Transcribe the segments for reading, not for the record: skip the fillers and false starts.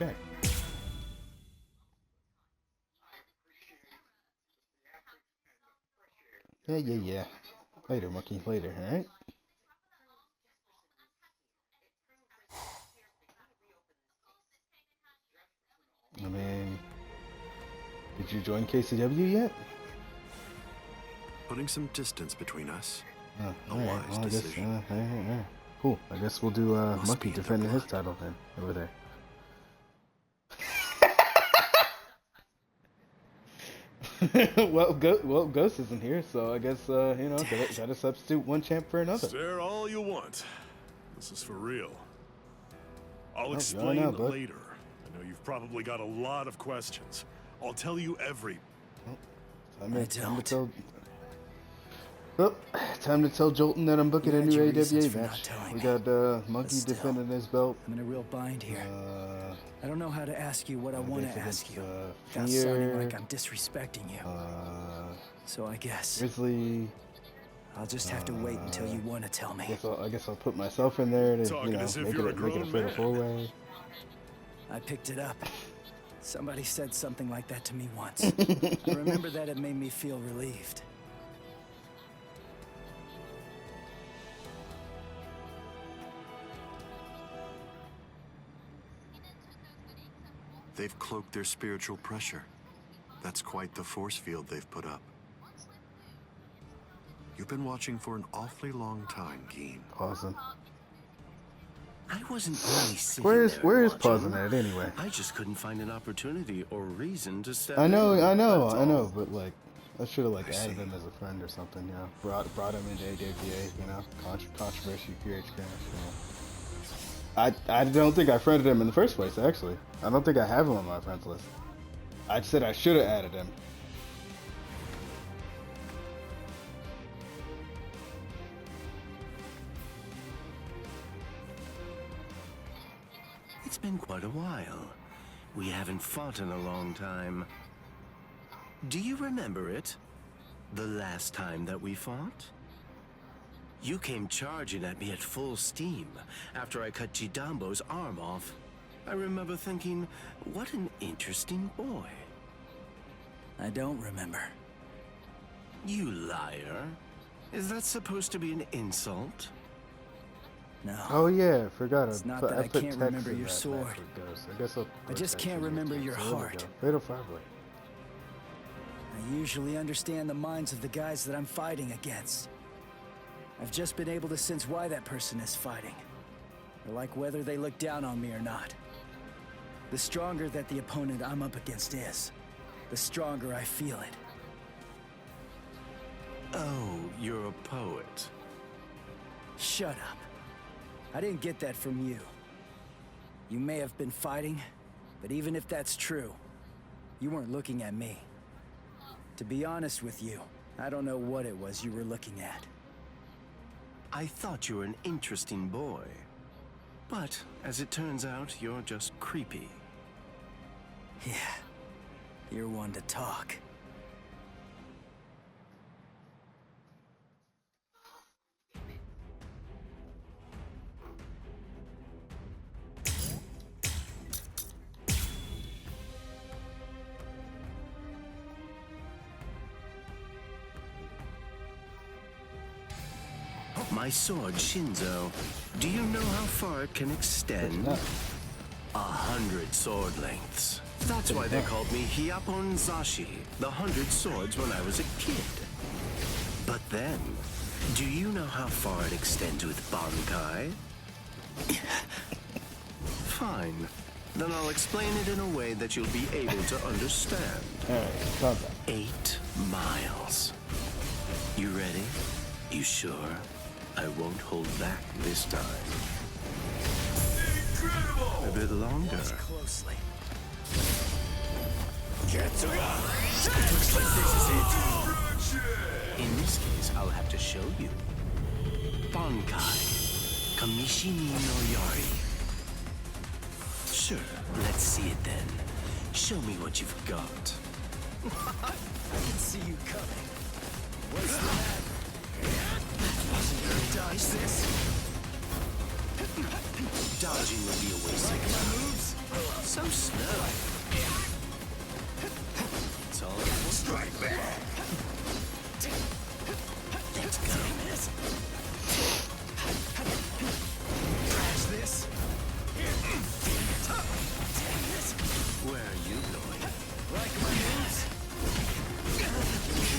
Okay. Yeah. Later, monkey. Later, alright? I mean, did you join KCW yet? Putting some distance between us. A Alright, wise well, I guess, decision. alright. Cool. I guess we'll do Must Monkey be in their defending his blood. title then, over there. Well, Ghost isn't here, so I guess, you know, gotta substitute one champ for another. Stare all you want. This is for real. I'll Oh, explain yeah, I know, bud. later. I know you've probably got a lot of questions. I'll tell you every... Time to tell Jolton that I'm booking a new AWA reasons for match. not telling We me. got Monkey But still, defending his belt. I'm in a real bind here. I don't know how to ask you what I want to guess ask it's, you without sounding Fear, like I'm disrespecting you. So I guess Grizzly. I'll just have to wait until you want to tell me. I guess I'll put myself in there to, Talking you know, as if make you're it a a grown fatal man. four-way. I picked it up. Somebody said something like that to me once. I remember that it made me feel relieved. They've cloaked their spiritual pressure. That's quite the force field they've put up. You've been watching for an awfully long time, Geen. Pausing. I wasn't really sitting Where is there pausing watching. at anyway? I just couldn't find an opportunity or reason to step I know, in. That's all. but like, I should have like added him as a friend or something, you know. Brought him into AWA, you know. Controversy creates chaos, you know. I don't think I friended him in the first place, actually. I don't think I have him on my friends list. I said I should have added him. It's been quite a while. We haven't fought in a long time. Do you remember it? The last time that we fought? You came charging at me at full steam after I cut Chidambo's arm off. I remember thinking, what an interesting boy. I don't remember. You liar. Is that supposed to be an insult? No. Oh yeah, forgot. It's not I that I put can't text remember in your that sword. match with Ghost. I guess I'll I just text can't you remember too. your So there we heart. go. Fatal five-way. I usually understand the minds of the guys that I'm fighting against. I've just been able to sense why that person is fighting. I like whether they look down on me or not. The stronger that the opponent I'm up against is, the stronger I feel it. Oh, you're a poet. Shut up. I didn't get that from you. You may have been fighting, but even if that's true, you weren't looking at me. To be honest with you, I don't know what it was you were looking at. I thought you were an interesting boy. But, as it turns out, you're just creepy. Yeah, you're one to talk. My sword, Shinzo, do you know how far it can extend? 100 sword lengths. That's why they called me Hyapon Zashi, the 100 swords when I was a kid. But then, do you know how far it extends with Bankai? Fine. Then I'll explain it in a way that you'll be able to understand. Alright, calm down. 8 miles. You ready? You sure? I won't hold back this time. Incredible! A bit longer. Watch closely. Looks like this is it. In this case, I'll have to show you. Bankai. Kamishimi no Yari. Sure, let's see it then. Show me what you've got. I can see you coming. What's that? Wasn't gonna dodge this. Dodging will be a waste of Like my time. moves? So slow. It's all strike back. Let's go. Crash this. Where are you going? Like my moves?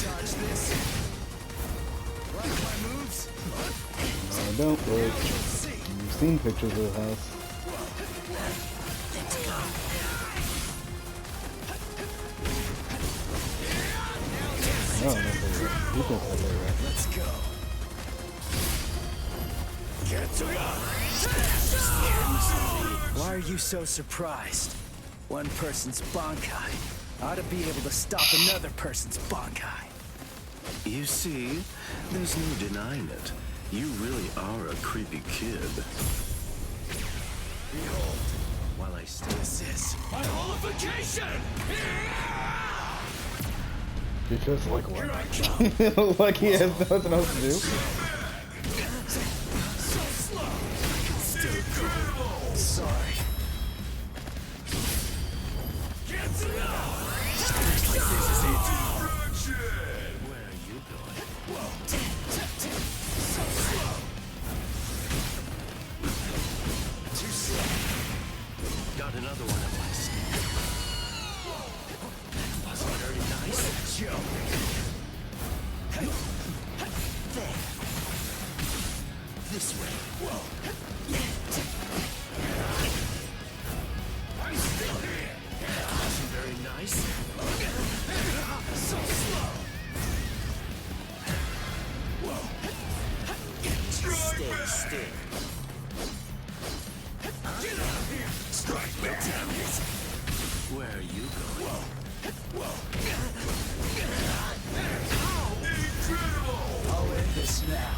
Dodge this. Like my moves? No, I don't, but you've seen pictures of the house. Let's go. I don't know if they were. You think that they were. Let's go. Why are you so surprised? One person's Bankai ought to be able to stop another person's Bankai. You see, there's no denying it. You really are a creepy kid. Behold, while I still assist. My holification! He just like what? Like he has nothing else to do. So slow. Sorry. Where are you going? So slow. Too slow. Got another one at last. Wasn't very nice. Joke. There. This way. I'm still here. Wasn't very nice. So slow. Stay still. Get out of here. Strike back. Where are you going? Incredible. I'll end this now.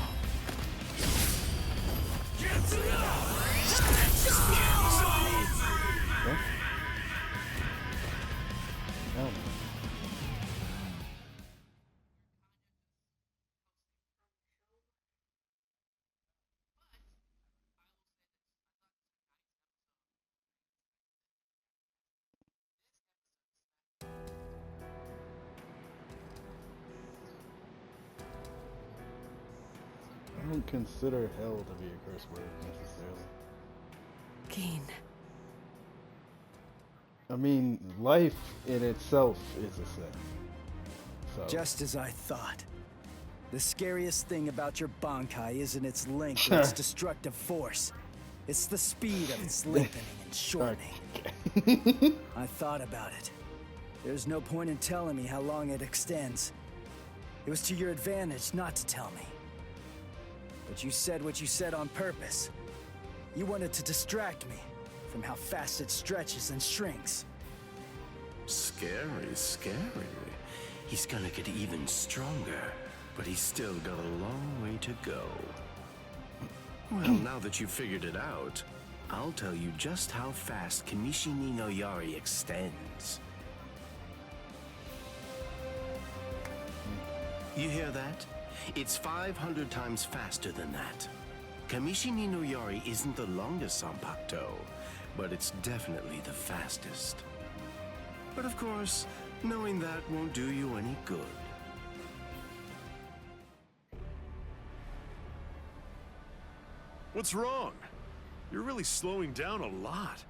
Get to Oh. I don't consider hell to be a curse word necessarily. Keen. I mean, life in itself is a sin. So Just as I thought. The scariest thing about your Bankai isn't its length or its destructive force. It's the speed of its lengthening and shortening. I thought about it. There's no point in telling me how long it extends. It was to your advantage not to tell me. But you said what you said on purpose. You wanted to distract me from how fast it stretches and shrinks. Scary, scary. He's gonna get even stronger, but he's still got a long way to go. Well, now that you've figured it out, I'll tell you just how fast Kamishini no Yari extends. You hear that? It's 500 times faster than that. Kamishini no Yari isn't the longest Zanpakuto, but it's definitely the fastest. But of course, knowing that won't do you any good. What's wrong? You're really slowing down a lot.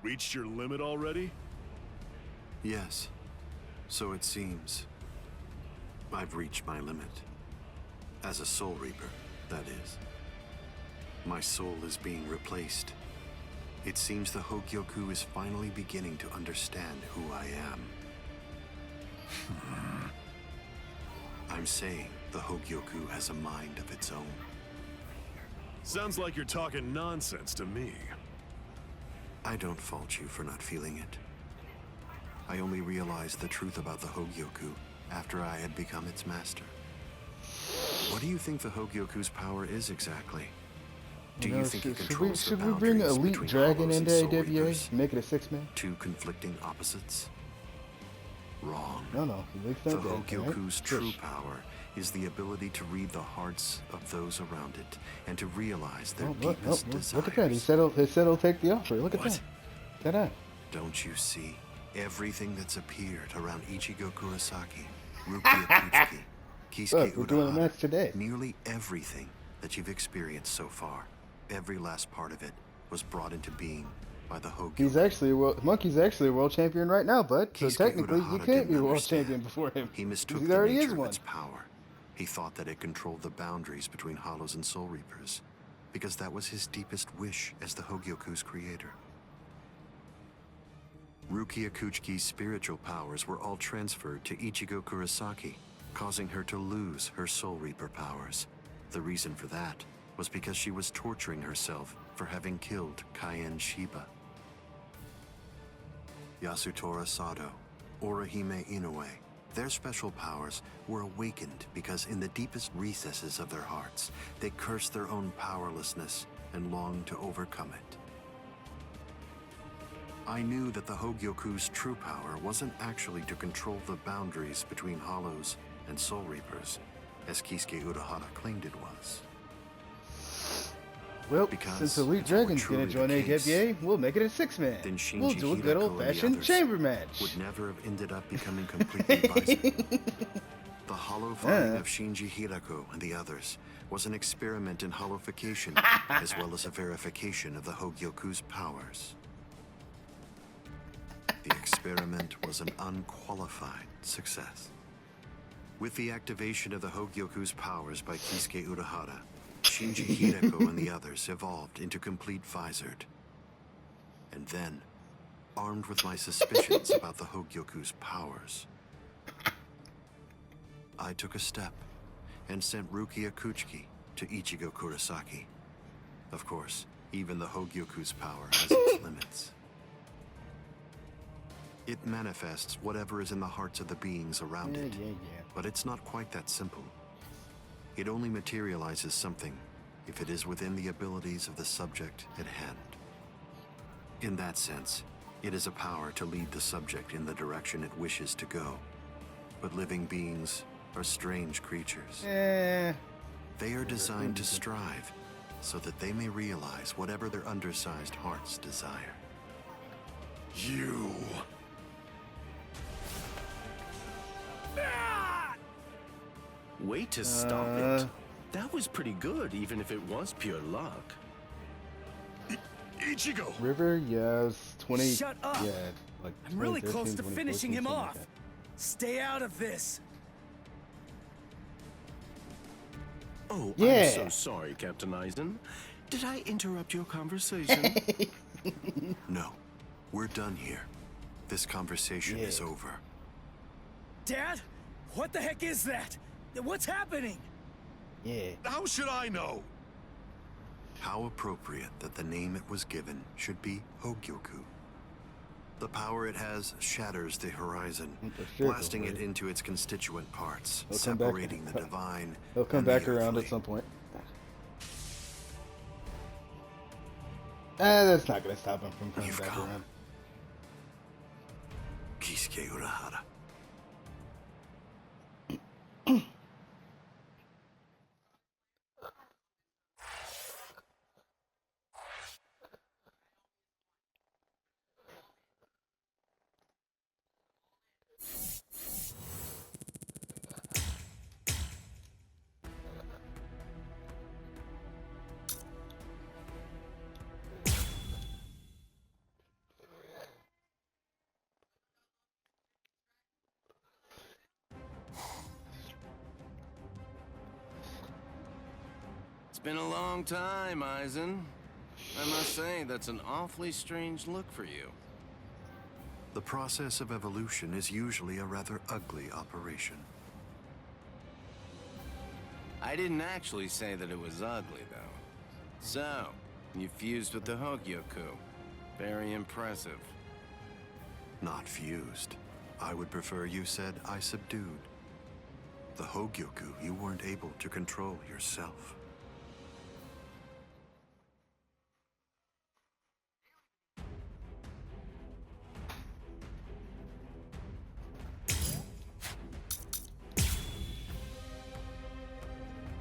Reached your limit already? Yes, so it seems. I've reached my limit. As a Soul Reaper, that is. My soul is being replaced. It seems the Hogyoku is finally beginning to understand who I am. I'm saying the Hogyoku has a mind of its own. Sounds like you're talking nonsense to me. I don't fault you for not feeling it. I only realized the truth about the Hogyoku after I had become its master. What do you think the Hogyoku's power is exactly? Do you think it controls the should we bring boundaries Elite between Dragon hollows and into soul AWA? reapers? Make it a 6-man? Two conflicting opposites? Wrong. No. Elite's The not dead, Hogyoku's right? true Fish. power is the ability to read the hearts of those around it and to realize their Oh, deepest desires. look at that. He said he'll take the offer. Look at What? that. Ta-da. Don't you see? Everything that's appeared around Ichigo Kurosaki, Rukia Kuchiki, Kisuke Look, we're doing a Urahara, match today. nearly everything that you've experienced so far, every last part of it was brought into being by the Hogyoku. He's actually Monkey's actually a world champion right now, bud. So Kisuke technically, you Urahara can't didn't be a world understand. champion before him. He mistook He the already nature is of one. its power. He thought that it controlled the boundaries between Hollows and Soul Reapers, because that was his deepest wish as the Hogyoku's creator. Rukia Kuchiki's spiritual powers were all transferred to Ichigo Kurosaki, causing her to lose her Soul Reaper powers. The reason for that was because she was torturing herself for having killed Kaien Shiba. Yasutora Sado, Orihime Inoue, their special powers were awakened because in the deepest recesses of their hearts, they cursed their own powerlessness and longed to overcome it. I knew that the Hogyoku's true power wasn't actually to control the boundaries between Hollows and Soul Reapers, as Kisuke Urahara claimed it was. Well, Because since Elite if it were Dragon's gonna truly join the case, AWA, we'll make it a 6-man. then Shinji We'll do a good Hirako and the old-fashioned others chamber match. would never have ended up becoming completely Visor. The hollow fighting of Shinji Hirako and the others was an experiment in hollowification, as well as a verification of the Hogyoku's powers. The experiment was an unqualified success. With the activation of the Hogyoku's powers by Kisuke Urahara, Shinji Hirako and the others evolved into complete Visored. And then, armed with my suspicions about the Hogyoku's powers, I took a step and sent Rukia Kuchiki to Ichigo Kurosaki. Of course, even the Hogyoku's power has its limits. It manifests whatever is in the hearts of the beings around it. But it's not quite that simple. It only materializes something if it is within the abilities of the subject at hand. In that sense, it is a power to lead the subject in the direction it wishes to go. But living beings are strange creatures. They are designed to strive so that they may realize whatever their undersized hearts desire. You. Way to stop it. That was pretty good, even if it was pure luck. Ichigo! River, yeah, it was 20. Shut up! Yeah, like I'm really 2013, close to finishing 2014, him something off. like Stay out of this. Oh, Yeah. I'm so sorry, Captain Eisen. Did I interrupt your conversation? No, we're done here. This conversation is Yeah. over. Dad? What the heck is that? What's happening? Yeah. How should I know? How appropriate that the name it was given should be Hogyoku. The power it has shatters the horizon, blasting it into its constituent parts, He'll come back. separating the divine. He'll come and the back around earthly. at some point. That's not gonna stop him from coming You've back come. around. Kisuke Urahara. It's been a long time, Eisen. I must say, that's an awfully strange look for you. The process of evolution is usually a rather ugly operation. I didn't actually say that it was ugly, though. So, you fused with the Hogyoku. Very impressive. Not fused. I would prefer you said I subdued. The Hogyoku you weren't able to control yourself.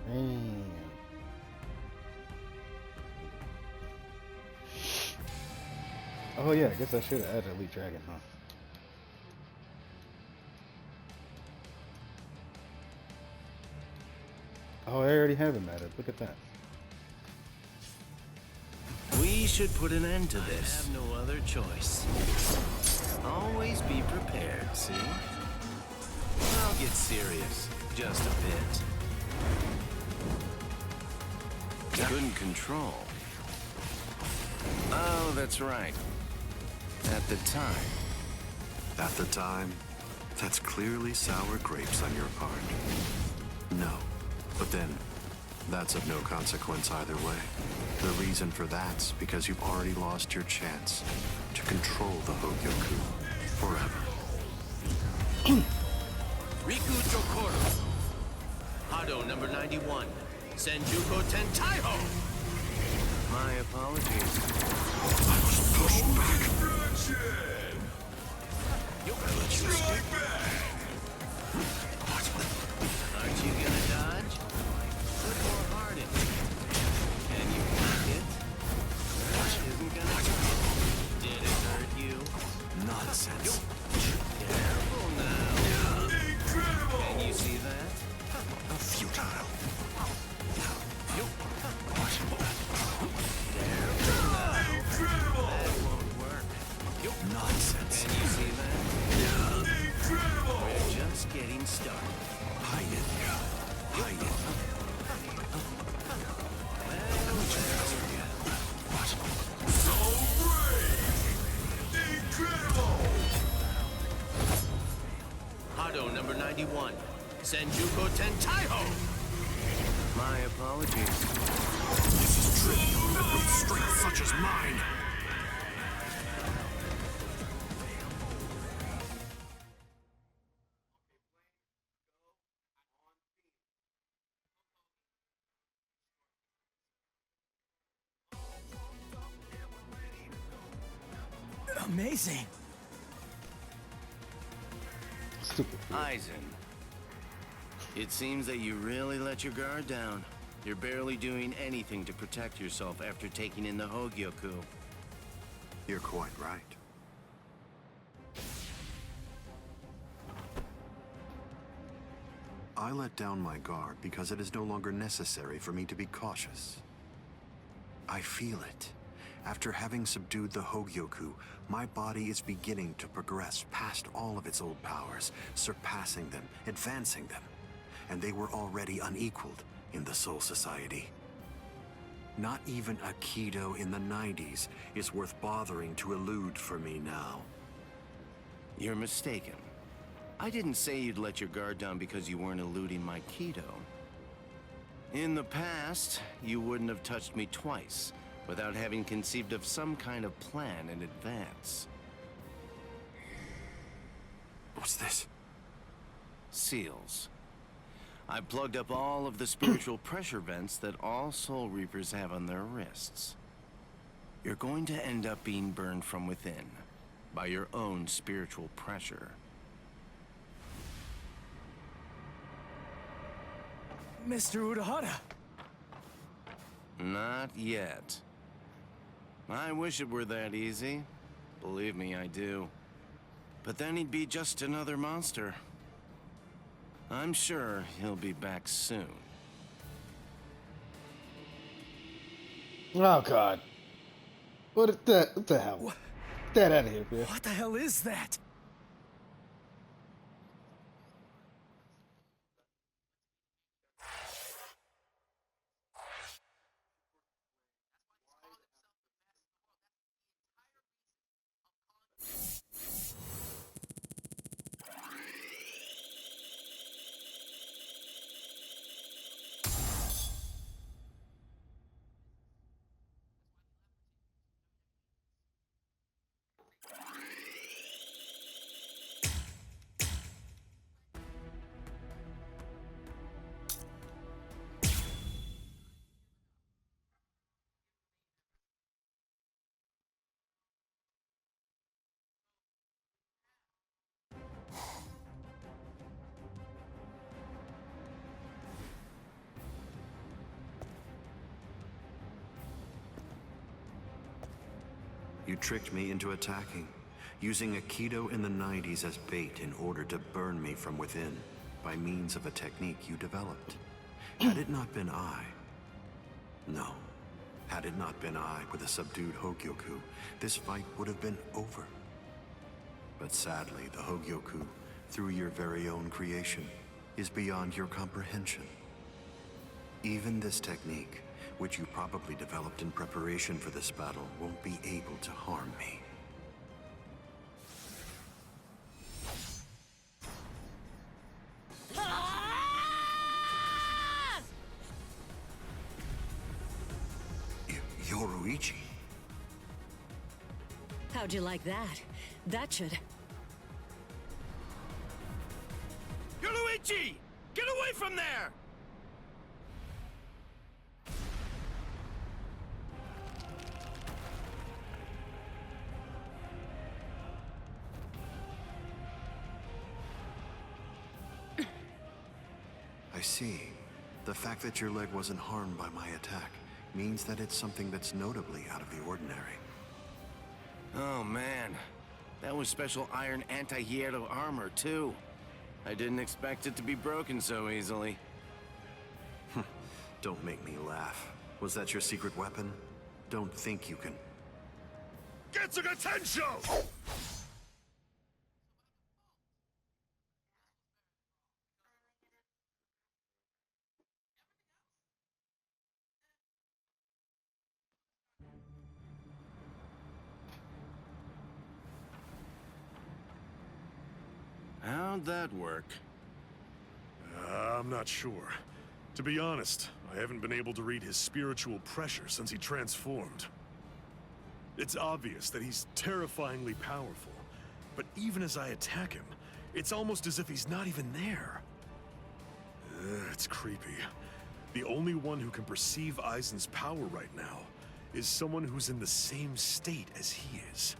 Man. Oh yeah, I guess I should have added Elite Dragon, huh? Oh, I already have him added. Look at that. We should put an end to this. I have no other choice. Always be prepared, see? I'll get serious, just a bit. Couldn't control. Oh, that's right. At the time. At the time, that's clearly sour grapes on your part. No. But then, that's of no consequence either way. The reason for that's because you've already lost your chance to control the Hogyoku forever. Riku Jokoro. Hado number 91. Senjuko Tentaiho. My apologies. I was pushed back. I let you escape. Aren't you gonna dodge? Put more heart in it. Can you block it? That isn't gonna hurt. Did it hurt you? Nonsense. Careful now. Incredible! Can you see that? Futile. Careful now. Incredible! That won't work. Nonsense. Can you see that? Incredible! We're just getting started. Hide it. Hide it. So brave! Incredible! Hado number 91. Senjuko Tentaiho. My apologies. This is true. With strength such as mine. Amazing. Stupid. Aizen. It seems that you really let your guard down. You're barely doing anything to protect yourself after taking in the Hogyoku. You're quite right. I let down my guard because it is no longer necessary for me to be cautious. I feel it. After having subdued the Hogyoku, my body is beginning to progress past all of its old powers, surpassing them, advancing them. And they were already unequaled in the Soul Society. Not even a Kido in the 90s is worth bothering to elude for me now. You're mistaken. I didn't say you'd let your guard down because you weren't eluding my Kido. In the past, you wouldn't have touched me twice without having conceived of some kind of plan in advance. What's this? Seals. I've plugged up all of the spiritual pressure vents that all Soul Reapers have on their wrists. You're going to end up being burned from within by your own spiritual pressure. Mr. Urahara. Not yet. I wish it were that easy. Believe me, I do. But then he'd be just another monster. I'm sure he'll be back soon. Oh God. What the hell? What? Get that out of here, man. What the hell is that? You tricked me into attacking, using Aikido in the 90s as bait in order to burn me from within by means of a technique you developed. Had it not been I... No. Had it not been I with a subdued Hogyoku, this fight would have been over. But sadly, the Hogyoku, through your very own creation, is beyond your comprehension. Even this technique, which you probably developed in preparation for this battle, won't be able to harm me. Yoruichi. How'd you like that? That should... Yoruichi! Get away from there! I see. The fact that your leg wasn't harmed by my attack means that it's something that's notably out of the ordinary. Oh man, that was special iron anti-hierro armor too. I didn't expect it to be broken so easily. Don't make me laugh. Was that your secret weapon? Don't think you can... Get some attention! How'd that work? I'm not sure. To be honest, I haven't been able to read his spiritual pressure since he transformed. It's obvious that he's terrifyingly powerful, but even as I attack him, it's almost as if he's not even there. It's creepy. The only one who can perceive Aizen's power right now is someone who's in the same state as he is.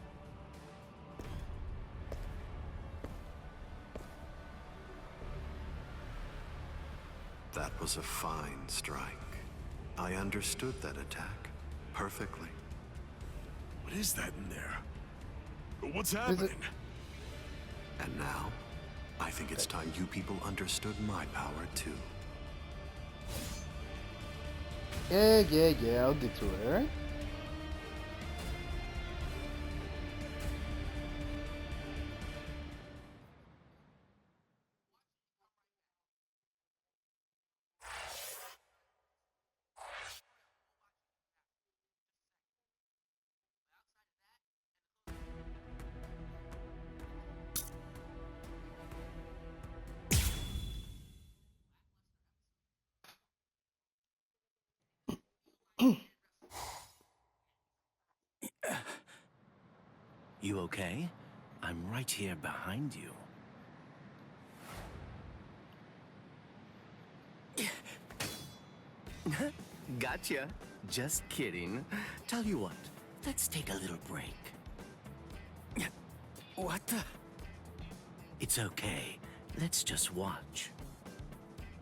That was a fine strike. I understood that attack perfectly. What is that in there? What's happening? And now, I think it's time you people understood my power too. Yeah, I'll get to it, alright? You okay? I'm right here behind you. Gotcha. Just kidding. Tell you what, let's take a little break. What the? It's okay. Let's just watch.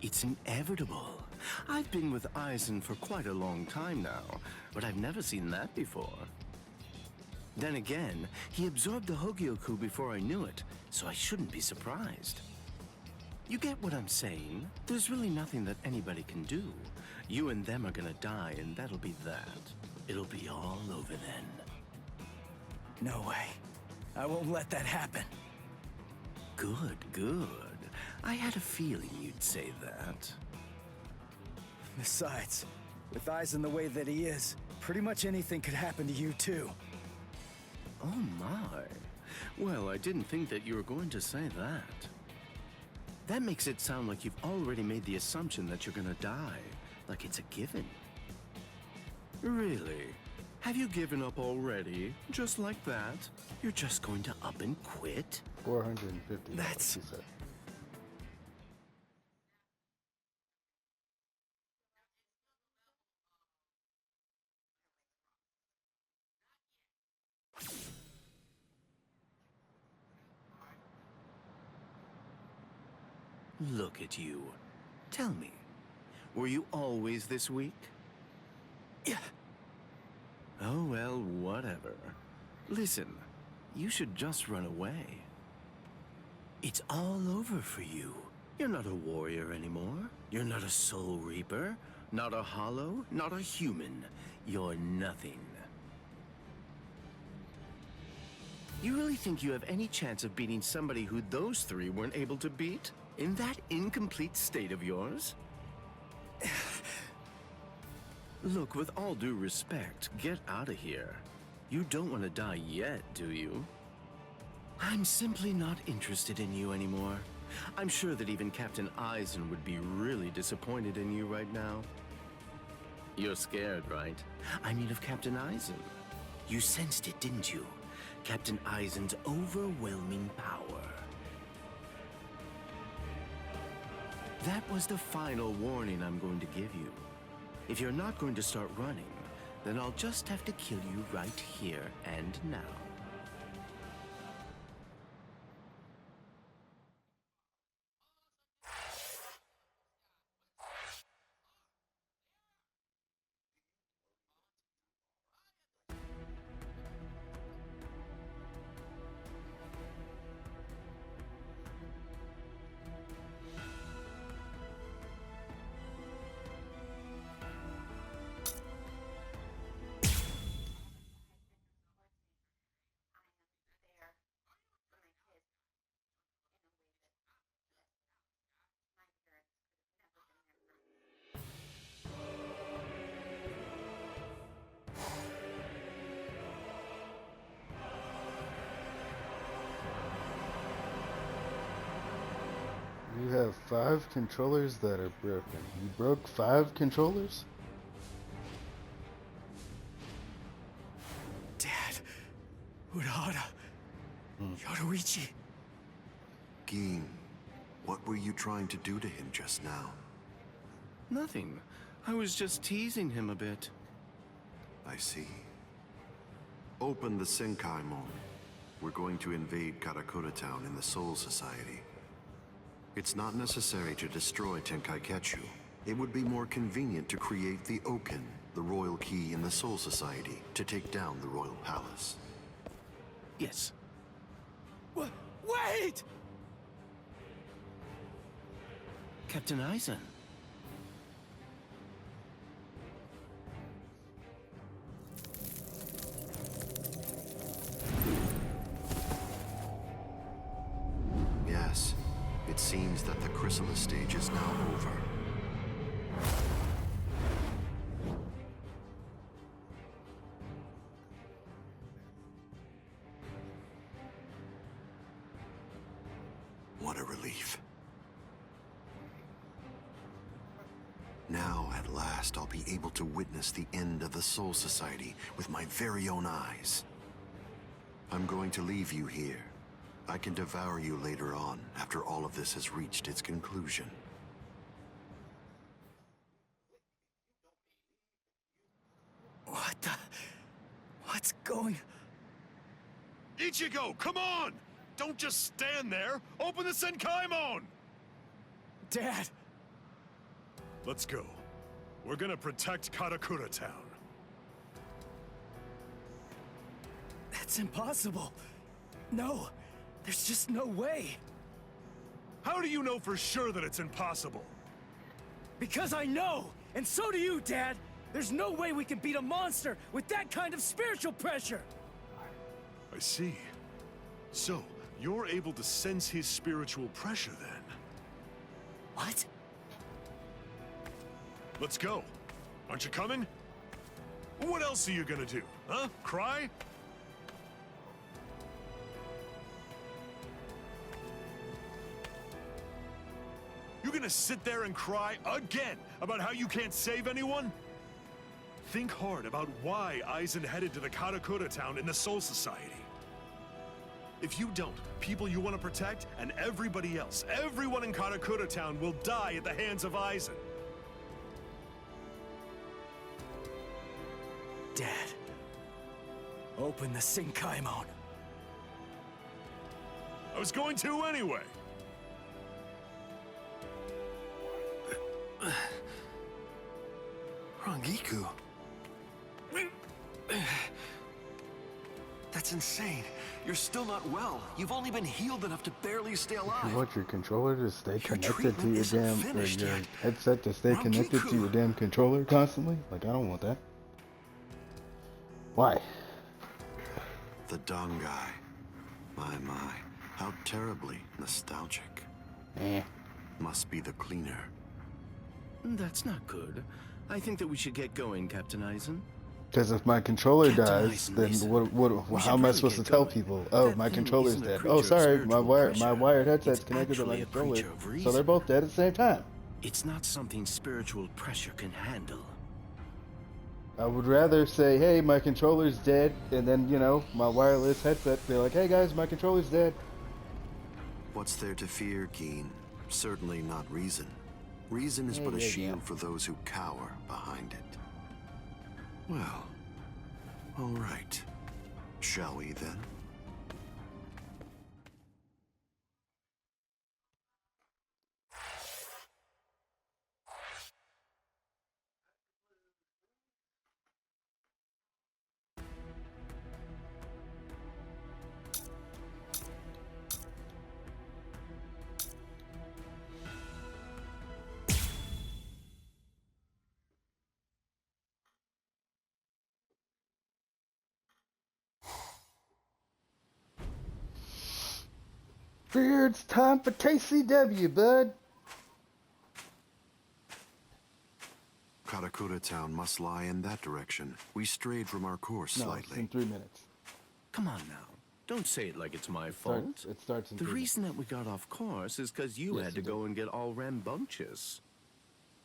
It's inevitable. I've been with Aizen for quite a long time now, but I've never seen that before. Then again, he absorbed the Hogyoku before I knew it, so I shouldn't be surprised. You get what I'm saying? There's really nothing that anybody can do. You and them are gonna die, and that'll be that. It'll be all over then. No way. I won't let that happen. Good, good. I had a feeling you'd say that. Besides, with Aizen the way that he is, pretty much anything could happen to you too. Oh my. Well, I didn't think that you were going to say that. That makes it sound like you've already made the assumption that you're gonna die, like it's a given. Really? Have you given up already? Just like that? You're just going to up and quit? 450. That's- He said. Look at you. Tell me, were you always this weak? Yeah. Oh, well, whatever. Listen, you should just run away. It's all over for you. You're not a warrior anymore. You're not a soul reaper, not a hollow, not a human. You're nothing. You really think you have any chance of beating somebody who those three weren't able to beat? In that incomplete state of yours? Look, with all due respect, get out of here. You don't want to die yet, do you? I'm simply not interested in you anymore. I'm sure that even Captain Eisen would be really disappointed in you right now. You're scared, right? I mean of Captain Eisen. You sensed it, didn't you? Captain Eisen's overwhelming power. That was the final warning I'm going to give you. If you're not going to start running, then I'll just have to kill you right here and now. You have 5 controllers that are broken. You broke 5 controllers? Dad. Urahara. Yoruichi. Gin, what were you trying to do to him just now? Nothing. I was just teasing him a bit. I see. Open the Senkaimon. We're going to invade Karakura Town in the Soul Society. It's not necessary to destroy Tenkaiketsu. It would be more convenient to create the Oken, the royal key in the Soul Society, to take down the royal palace. Yes. Wait! Captain Eisen. Yes, it seems that the chrysalis stage is now over. What a relief. Now, at last, I'll be able to witness the end of the Soul Society with my very own eyes. I'm going to leave you here. I can devour you later on, after all of this has reached its conclusion. What's going... Ichigo, come on! Don't just stand there! Open the Senkaimon! Dad! Let's go. We're gonna protect Karakura Town. That's impossible. No, there's just no way. How do you know for sure that it's impossible? Because I know, and so do you, Dad. There's no way we can beat a monster with that kind of spiritual pressure. I see. So, you're able to sense his spiritual pressure then? What? Let's go. Aren't you coming? What else are you gonna do? Huh? Cry? You gonna sit there and cry again about how you can't save anyone? Think hard about why Eisen headed to the Karakura Town in the Soul Society. If you don't, people you want to protect and everybody else, everyone in Karakura Town will die at the hands of Eisen. Dad, open the Senkaimon. I was going to anyway. Rangiku. That's That's insane. You're still not well. You've only been healed enough to barely stay alive. You want your controller to stay connected to treatment your isn't damn, or finished your yet. headset to stay connected to your damn controller constantly? Like, I don't want that. Why? The Dongai. My. How terribly nostalgic. Eh. Must be the cleaner. That's not good. I think that we should get going, Captain Eisen. Because if my controller Captain dies, then Eisen, how am I really supposed to get tell going. people? Oh, That my thing controller's isn't a dead. creature Oh, of sorry, my spiritual my pressure. wired headset's It's connected to my actually a controller, creature of so they're reason. both dead at the same time. It's not something spiritual pressure can handle. I would rather say, hey, my controller's dead, and then, you know, my wireless headset, they're like, hey guys, my controller's dead. What's there to fear, Geen? Certainly not reason. Reason is but a shield for those who cower behind it. Well, all right. Shall we then? Fear, it's time for KCW, bud. Karakura town must lie in that direction. We strayed from our course No, slightly. it's in 3 minutes. Come on now. Don't say it like it's my fault. It starts in The 3 minutes. reason that we got off course is because you Yes, had to you go and get all rambunctious.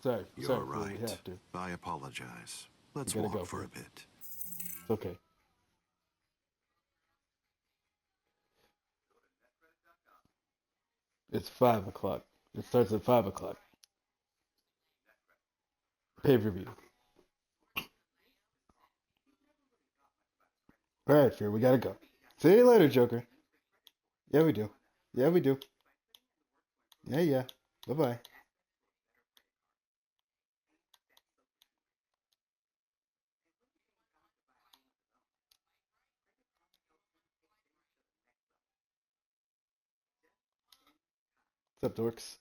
Sorry, You're sorry, right. we have to. I apologize. Let's We gotta walk go, for bro. a bit. It's okay. It's 5 o'clock. It starts at 5 o'clock. Pay-per-view. Alright, Fear, we gotta go. See you later, Joker. Yeah, we do. Yeah, we do. Yeah. Bye-bye. What's up, dorks?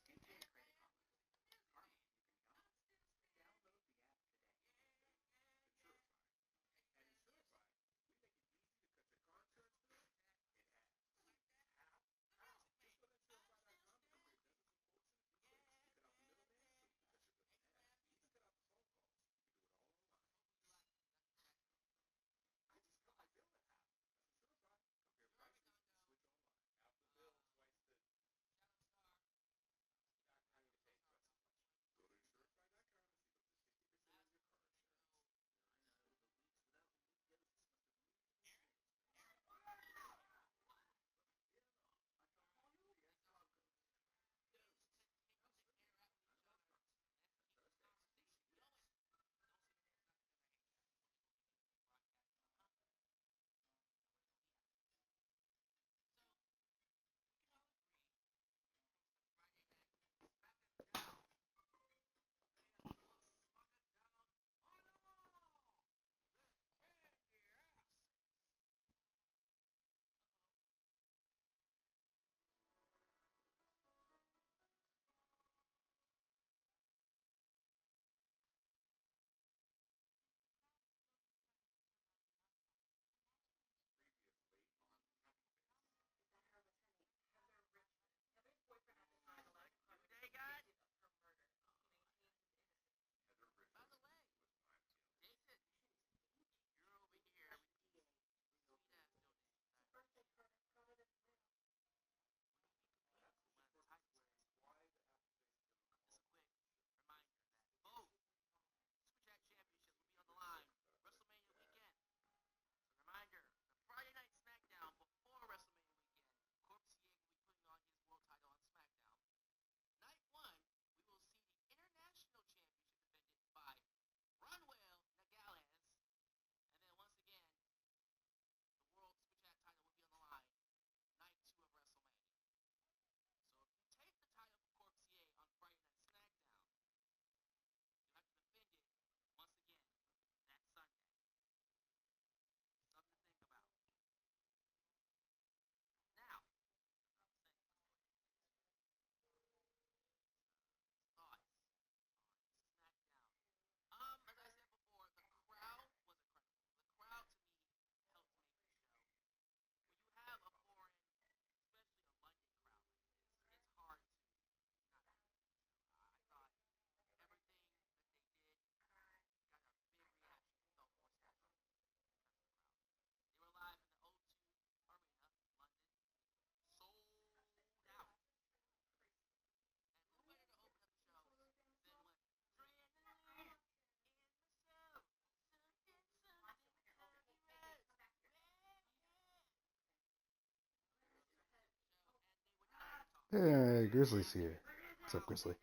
Hey, Grizzly's here. What's up, Grizzly?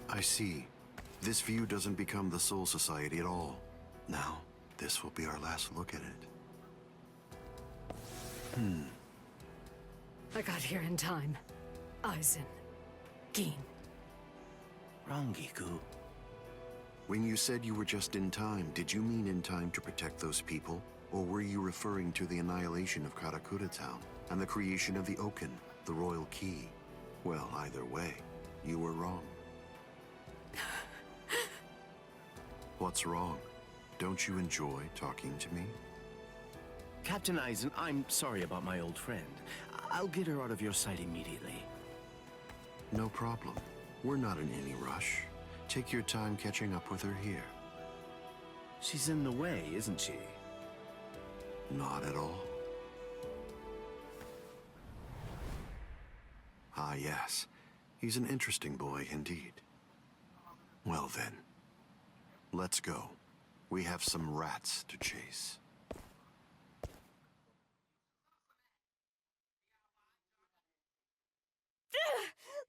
I see. This view doesn't become the Soul Society at all. Now, this will be our last look at it. I got here in time. Aizen. Gin. Rangiku. When you said you were just in time, did you mean in time to protect those people? Or were you referring to the annihilation of Karakura Town and the creation of the Oaken, the Royal Key? Well, either way, you were wrong. What's wrong? Don't you enjoy talking to me? Captain Aizen, I'm sorry about my old friend. I'll get her out of your sight immediately. No problem. We're not in any rush. Take your time catching up with her here. She's in the way, isn't she? Not at all. Ah, yes. He's an interesting boy indeed. Well then, let's go. We have some rats to chase.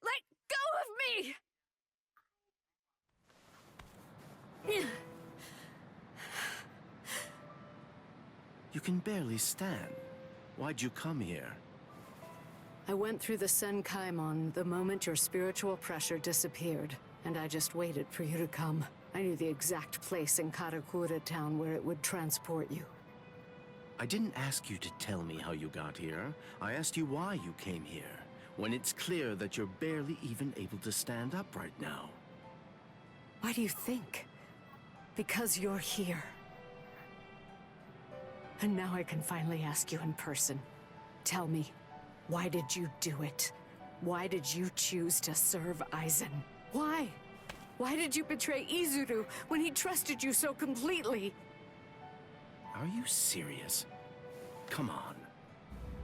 Let go of me! You can barely stand. Why'd you come here? I went through the Senkaimon the moment your spiritual pressure disappeared, and I just waited for you to come. I knew the exact place in Karakura Town where it would transport you. I didn't ask you to tell me how you got here. I asked you why you came here, when it's clear that you're barely even able to stand up right now. Why do you think? Because you're here. And now I can finally ask you in person. Tell me, why did you do it? Why did you choose to serve Aizen? Why? Why did you betray Izuru when he trusted you so completely? Are you serious? Come on.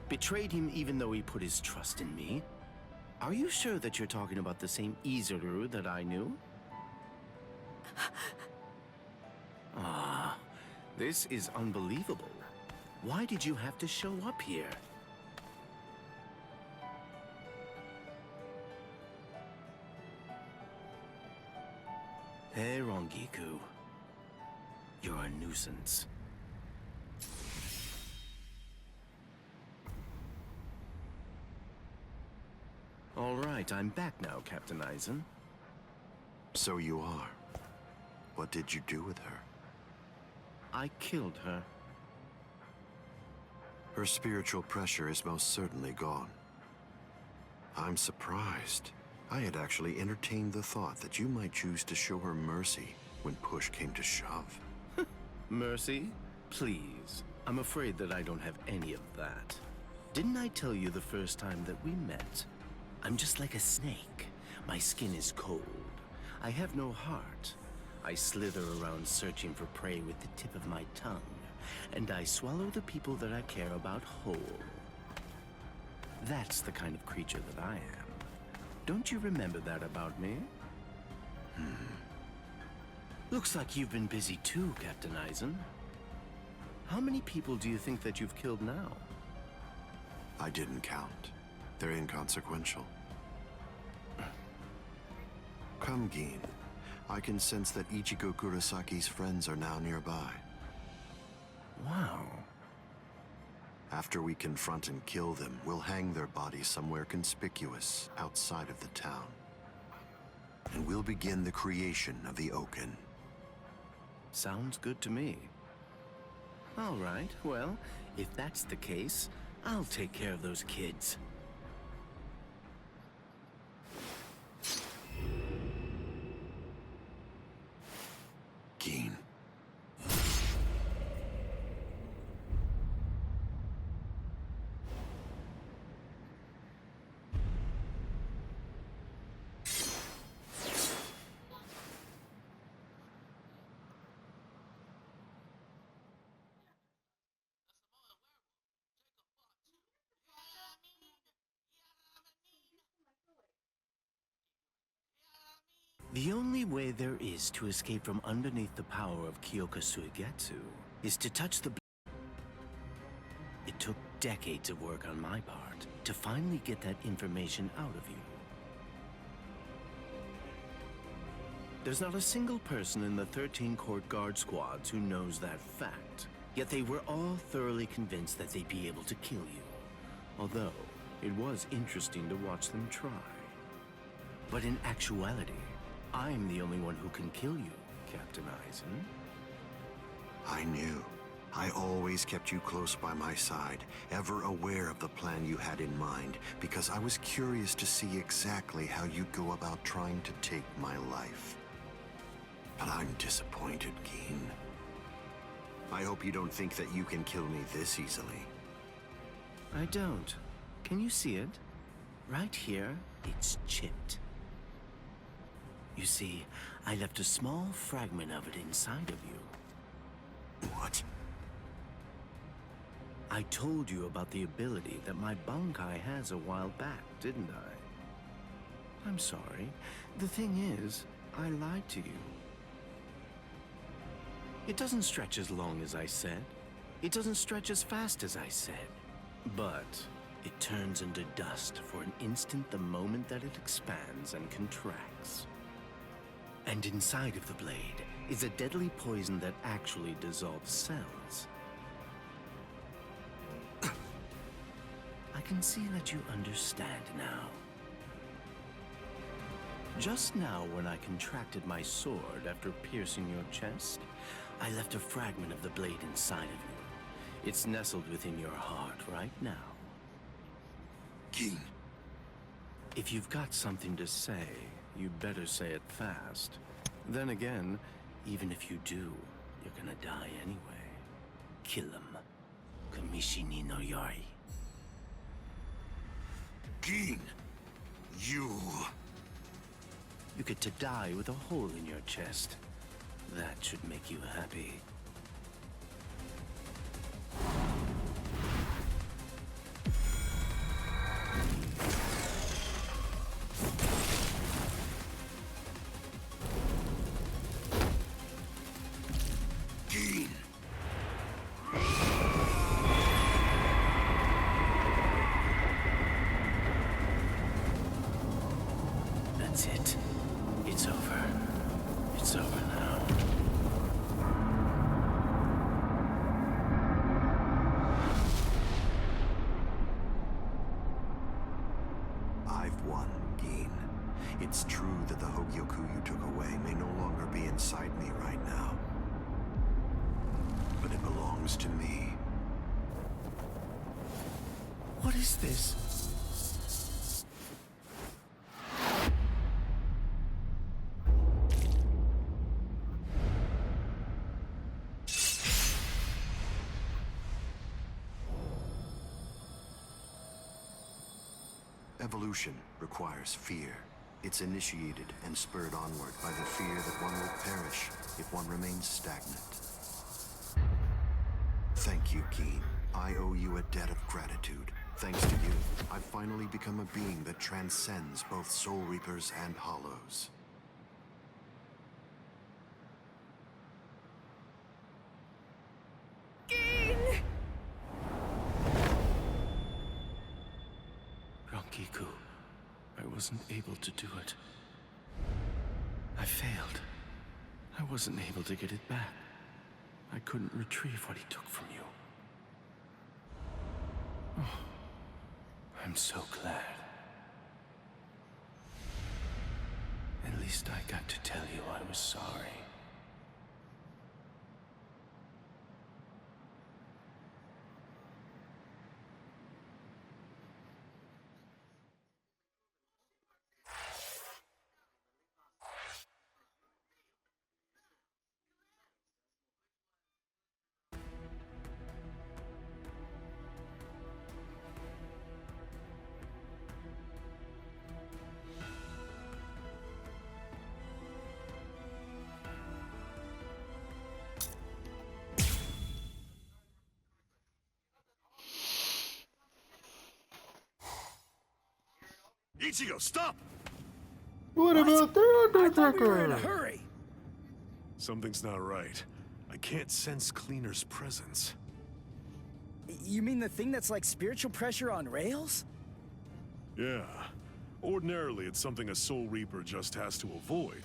Betrayed him even though he put his trust in me? Are you sure that you're talking about the same Izuru that I knew? Ah, this is unbelievable. Why did you have to show up here? Hey, Rangiku. You're a nuisance. All right, I'm back now, Captain Aizen. So you are. What did you do with her? I killed her. Her spiritual pressure is most certainly gone. I'm surprised. I had actually entertained the thought that you might choose to show her mercy when push came to shove. Mercy? Please. I'm afraid that I don't have any of that. Didn't I tell you the first time that we met? I'm just like a snake. My skin is cold. I have no heart. I slither around searching for prey with the tip of my tongue, and I swallow the people that I care about whole. That's the kind of creature that I am. Don't you remember that about me? Looks like you've been busy too, Captain Aizen. How many people do you think that you've killed now? I didn't count. They're inconsequential. Come, Gin. I can sense that Ichigo Kurosaki's friends are now nearby. Wow. After we confront and kill them, we'll hang their bodies somewhere conspicuous outside of the town. And we'll begin the creation of the Oaken. Sounds good to me. All right, well, if that's the case, I'll take care of those kids. Gin. The only way there is to escape from underneath the power of Kyoka Suigetsu is to touch the... It took decades of work on my part to finally get that information out of you. There's not a single person in the 13 court guard squads who knows that fact. Yet they were all thoroughly convinced that they'd be able to kill you. Although, it was interesting to watch them try. But in actuality, I'm the only one who can kill you, Captain Eisen. I knew. I always kept you close by my side, ever aware of the plan you had in mind, because I was curious to see exactly how you'd go about trying to take my life. But I'm disappointed, Gin. I hope you don't think that you can kill me this easily. I don't. Can you see it? Right here, it's chipped. You see, I left a small fragment of it inside of you. What? I told you about the ability that my Bankai has a while back, didn't I? I'm sorry. The thing is, I lied to you. It doesn't stretch as long as I said. It doesn't stretch as fast as I said. But it turns into dust for an instant the moment that it expands and contracts. And inside of the blade is a deadly poison that actually dissolves cells. I can see that you understand now. Just now, when I contracted my sword after piercing your chest, I left a fragment of the blade inside of you. It's nestled within your heart right now. Gin. If you've got something to say, you better say it fast. Then again, even if you do, you're gonna die anyway. Kill him. Kamishini no Yari. Gin. You get to die with a hole in your chest. That should make you happy. Gin. That's it. It's over. It's over now. I've won, Gin. It's true that the Hogyoku you took away may no longer be inside me right now. But it belongs to me. What is this? Evolution requires fear. It's initiated and spurred onward by the fear that one will perish if one remains stagnant. Thank you, Gin. I owe you a debt of gratitude. Thanks to you, I've finally become a being that transcends both Soul Reapers and Hollows. Gin! Kiku. I wasn't able to do it. I failed. I wasn't able to get it back. I couldn't retrieve what he took from you. Oh, I'm so glad. At least I got to tell you I was sorry. Ichigo, stop! What about I thought we were in a hurry. Something's not right. I can't sense Cleaner's presence. You mean the thing that's like spiritual pressure on rails? Yeah. Ordinarily, it's something a Soul Reaper just has to avoid.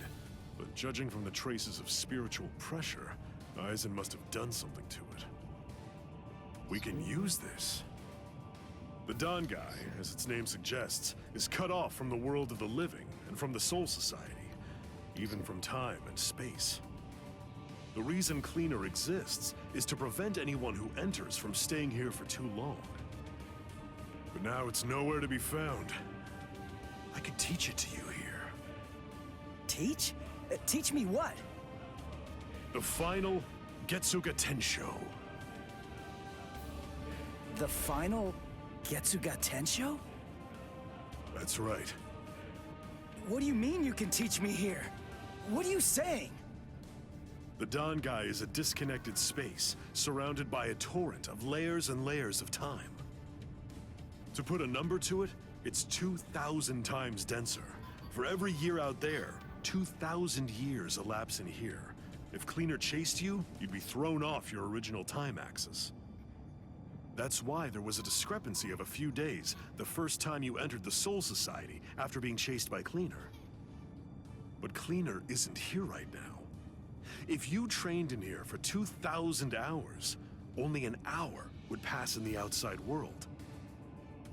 But judging from the traces of spiritual pressure, Aizen must have done something to it. We can use this. The Dangai, as its name suggests, is cut off from the world of the living and from the Soul Society, even from time and space. The reason Cleaner exists is to prevent anyone who enters from staying here for too long. But now it's nowhere to be found. I could teach it to you here. Teach? Teach me what? The final Getsuga Tensho. The final Getsuga Tensho? That's right. What do you mean you can teach me here? What are you saying? The Dangai is a disconnected space, surrounded by a torrent of layers and layers of time. To put a number to it, it's 2,000 times denser. For every year out there, 2,000 years elapse in here. If Cleaner chased you, you'd be thrown off your original time axis. That's why there was a discrepancy of a few days the first time you entered the Soul Society after being chased by Cleaner. But Cleaner isn't here right now. If you trained in here for 2,000 hours, only an hour would pass in the outside world.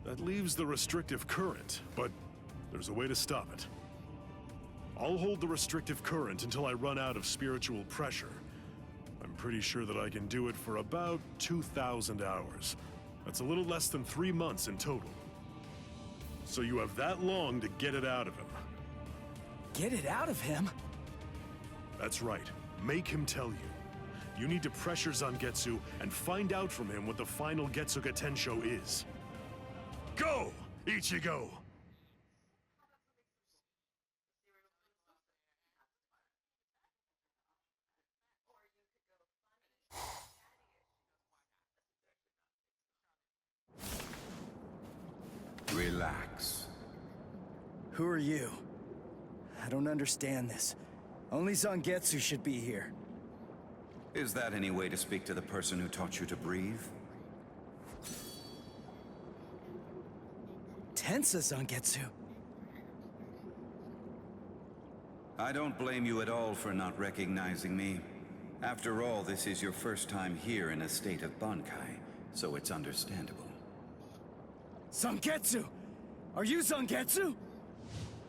That leaves the restrictive current, but there's a way to stop it. I'll hold the restrictive current until I run out of spiritual pressure. I'm pretty sure that I can do it for about 2,000 hours. That's a little less than 3 months in total. So you have that long to get it out of him. Get it out of him? That's right. Make him tell you. You need to pressure Zangetsu and find out from him what the final Getsuga Tensho is. Go, Ichigo! Relax. Who are you? I don't understand this. Only Zangetsu should be here. Is that any way to speak to the person who taught you to breathe? Tensa Zangetsu. I don't blame you at all for not recognizing me. After all, this is your first time here in a state of Bankai, so it's understandable. Zangetsu! Are you Zangetsu?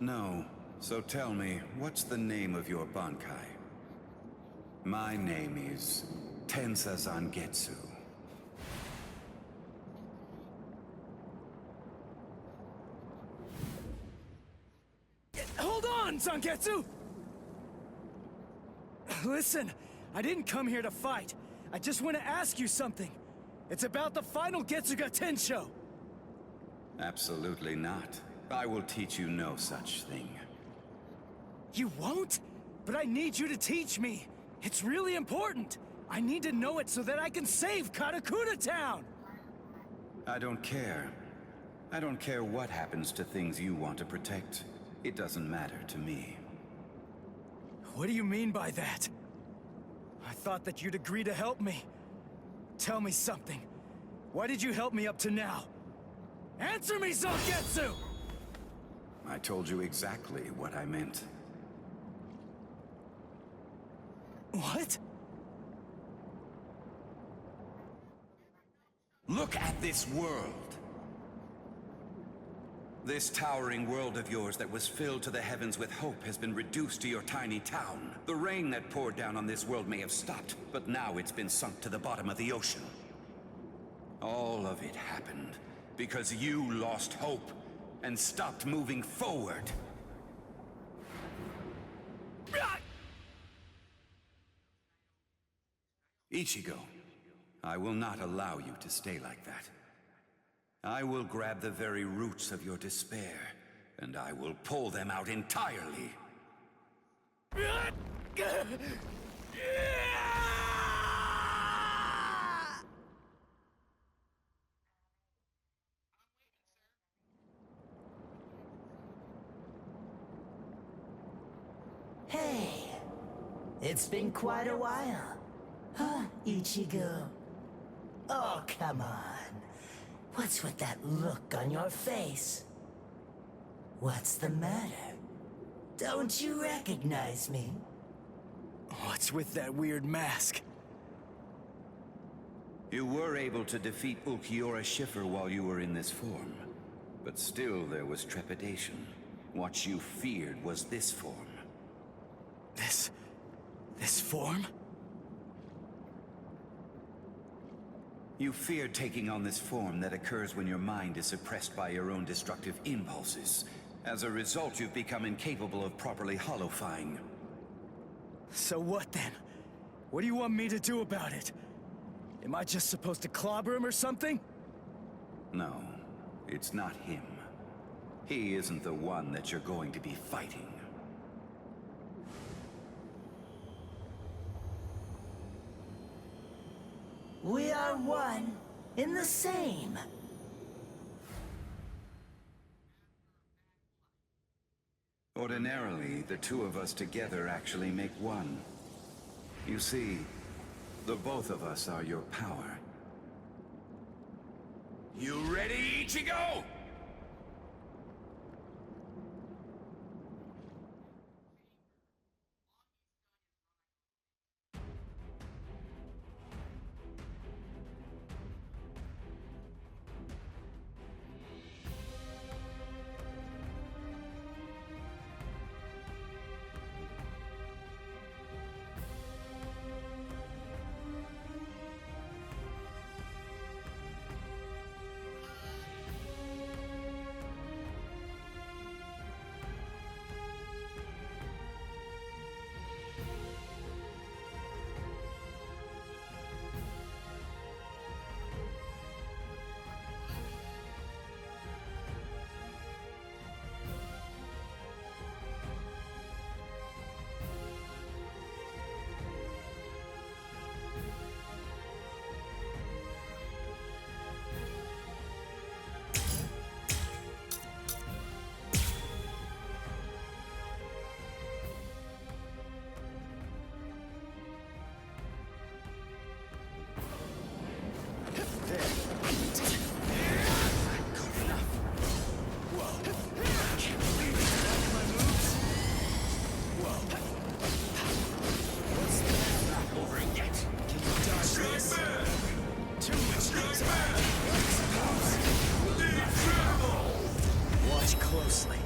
No. So tell me, what's the name of your Bankai? My name is Tensa Zangetsu. Hold on, Zangetsu! Listen, I didn't come here to fight. I just want to ask you something. It's about the final Getsuga Tensho. Absolutely not. I will teach you no such thing. You won't? But I need you to teach me. It's really important. I need to know it so that I can save Karakura Town! I don't care. I don't care what happens to things you want to protect. It doesn't matter to me. What do you mean by that? I thought that you'd agree to help me. Tell me something. Why did you help me up to now? Answer me, Zangetsu! I told you exactly what I meant. What? Look at this world. This towering world of yours that was filled to the heavens with hope has been reduced to your tiny town. The rain that poured down on this world may have stopped, but now it's been sunk to the bottom of the ocean. All of it happened because you lost hope and stopped moving forward. Ichigo, I will not allow you to stay like that. I will grab the very roots of your despair, and I will pull them out entirely. Hey, it's been quite a while. Huh, Ichigo? Oh, come on. What's with that look on your face? What's the matter? Don't you recognize me? What's with that weird mask? You were able to defeat Ulquiorra Schiffer while you were in this form. But still there was trepidation. What you feared was this form. This form? You feared taking on this form that occurs when your mind is suppressed by your own destructive impulses. As a result, you've become incapable of properly holofying. So what then? What do you want me to do about it? Am I just supposed to clobber him or something? No, it's not him. He isn't the one that you're going to be fighting. We are one in the same. Ordinarily, the two of us together actually make one. You see, the both of us are your power. You ready, Ichigo? Watch closely.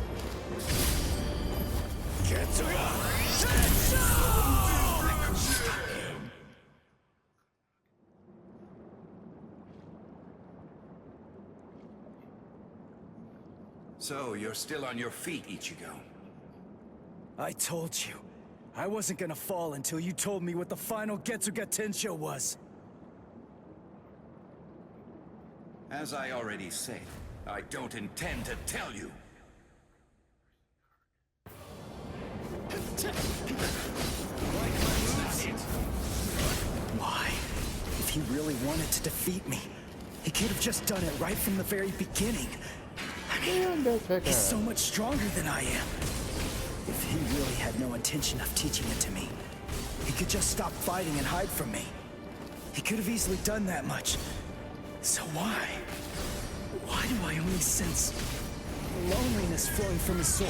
So, you're still on your feet, Ichigo. I told you. I wasn't gonna fall until you told me what the final Getsuga Tensho was. As I already said, I don't intend to tell you. Why? If he really wanted to defeat me, he could have just done it right from the very beginning. I mean, he's so much stronger than I am. If he really had no intention of teaching it to me, he could just stop fighting and hide from me. He could have easily done that much. So why? Why do I only sense The loneliness flowing from his sword.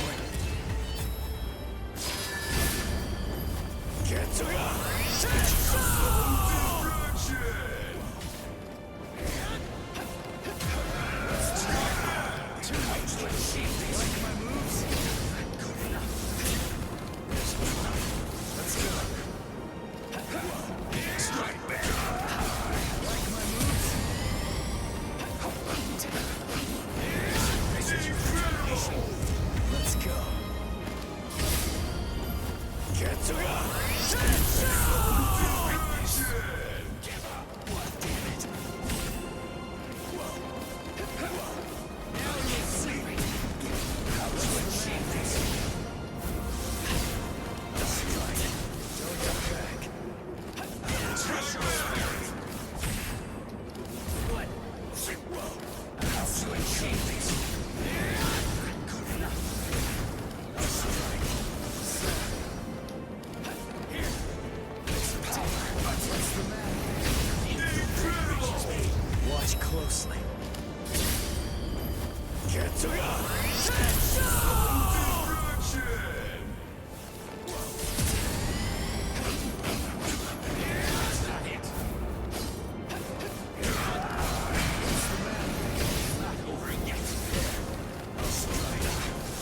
Let's go. Watch closely.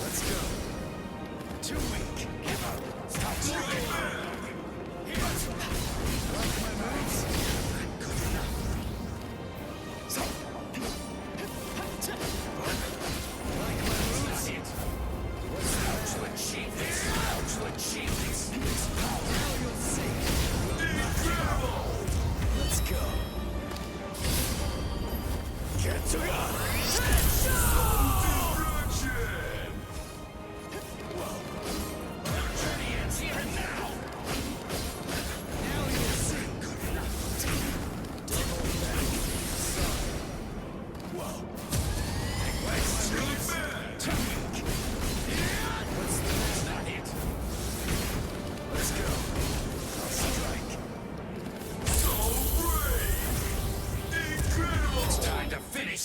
Let's go. Too weak. Give up. Stop moving. Like my moves? Good enough. Like my moves? What's the how to achieve this? How to achieve this? Now you'll see. Incredible! Let's go. Get to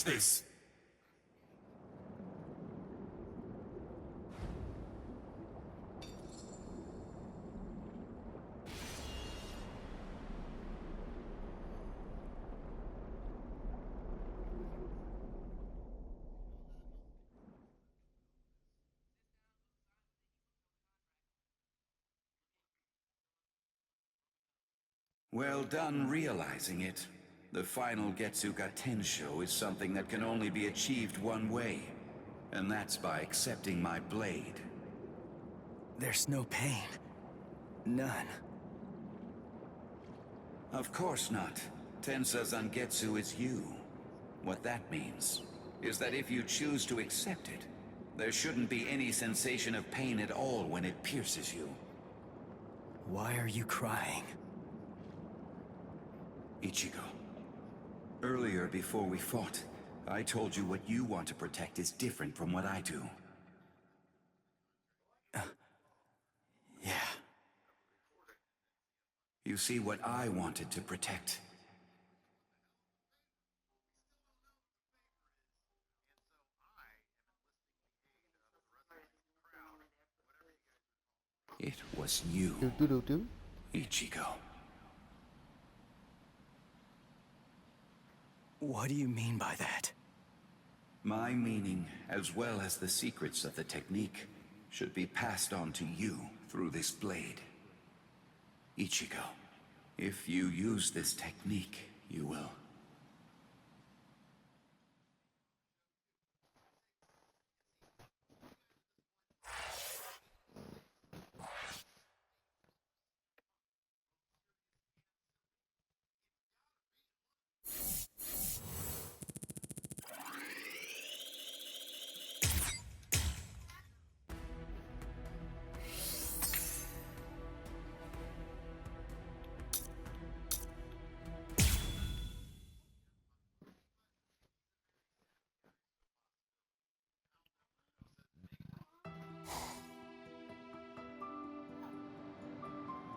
this. Well done realizing it. The final Getsuga Tensho is something that can only be achieved one way, and that's by accepting my blade. There's no pain. None. Of course not. Tensa Zangetsu is you. What that means is that if you choose to accept it, there shouldn't be any sensation of pain at all when it pierces you. Why are you crying? Ichigo. Earlier, before we fought, I told you what you want to protect is different from what I do. Yeah. You see, what I wanted to protect. It was you, Ichigo. What do you mean by that? My meaning, as well as the secrets of the technique, should be passed on to you through this blade. Ichigo, if you use this technique, you will.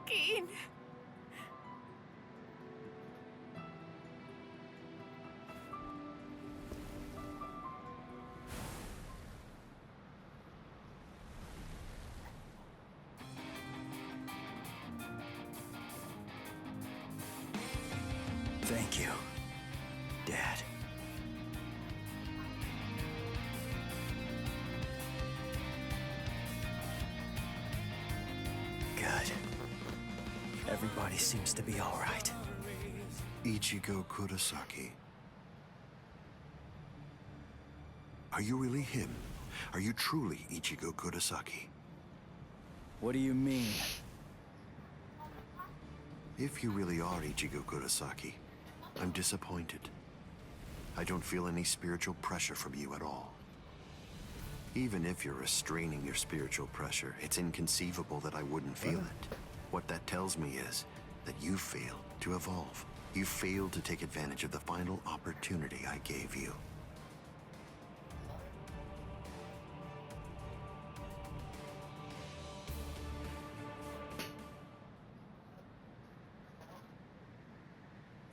Keen. Thank you, Dad. Good. Everybody seems to be all right. Ichigo Kurosaki. Are you really him? Are you truly Ichigo Kurosaki? What do you mean? If you really are Ichigo Kurosaki, I'm disappointed. I don't feel any spiritual pressure from you at all. Even if you're restraining your spiritual pressure, it's inconceivable that I wouldn't feel it. What that tells me is that you failed to evolve. You failed to take advantage of the final opportunity I gave you.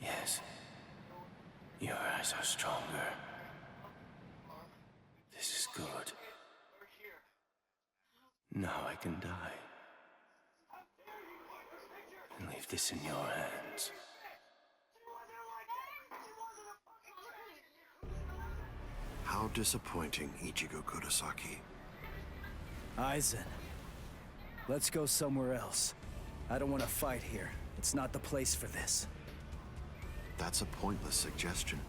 Yes. Your eyes are stronger. This is good. Now I can die. And leave this in your hands. How disappointing, Ichigo Kurosaki. Aizen, let's go somewhere else. I don't want to fight here. It's not the place for this. That's a pointless suggestion.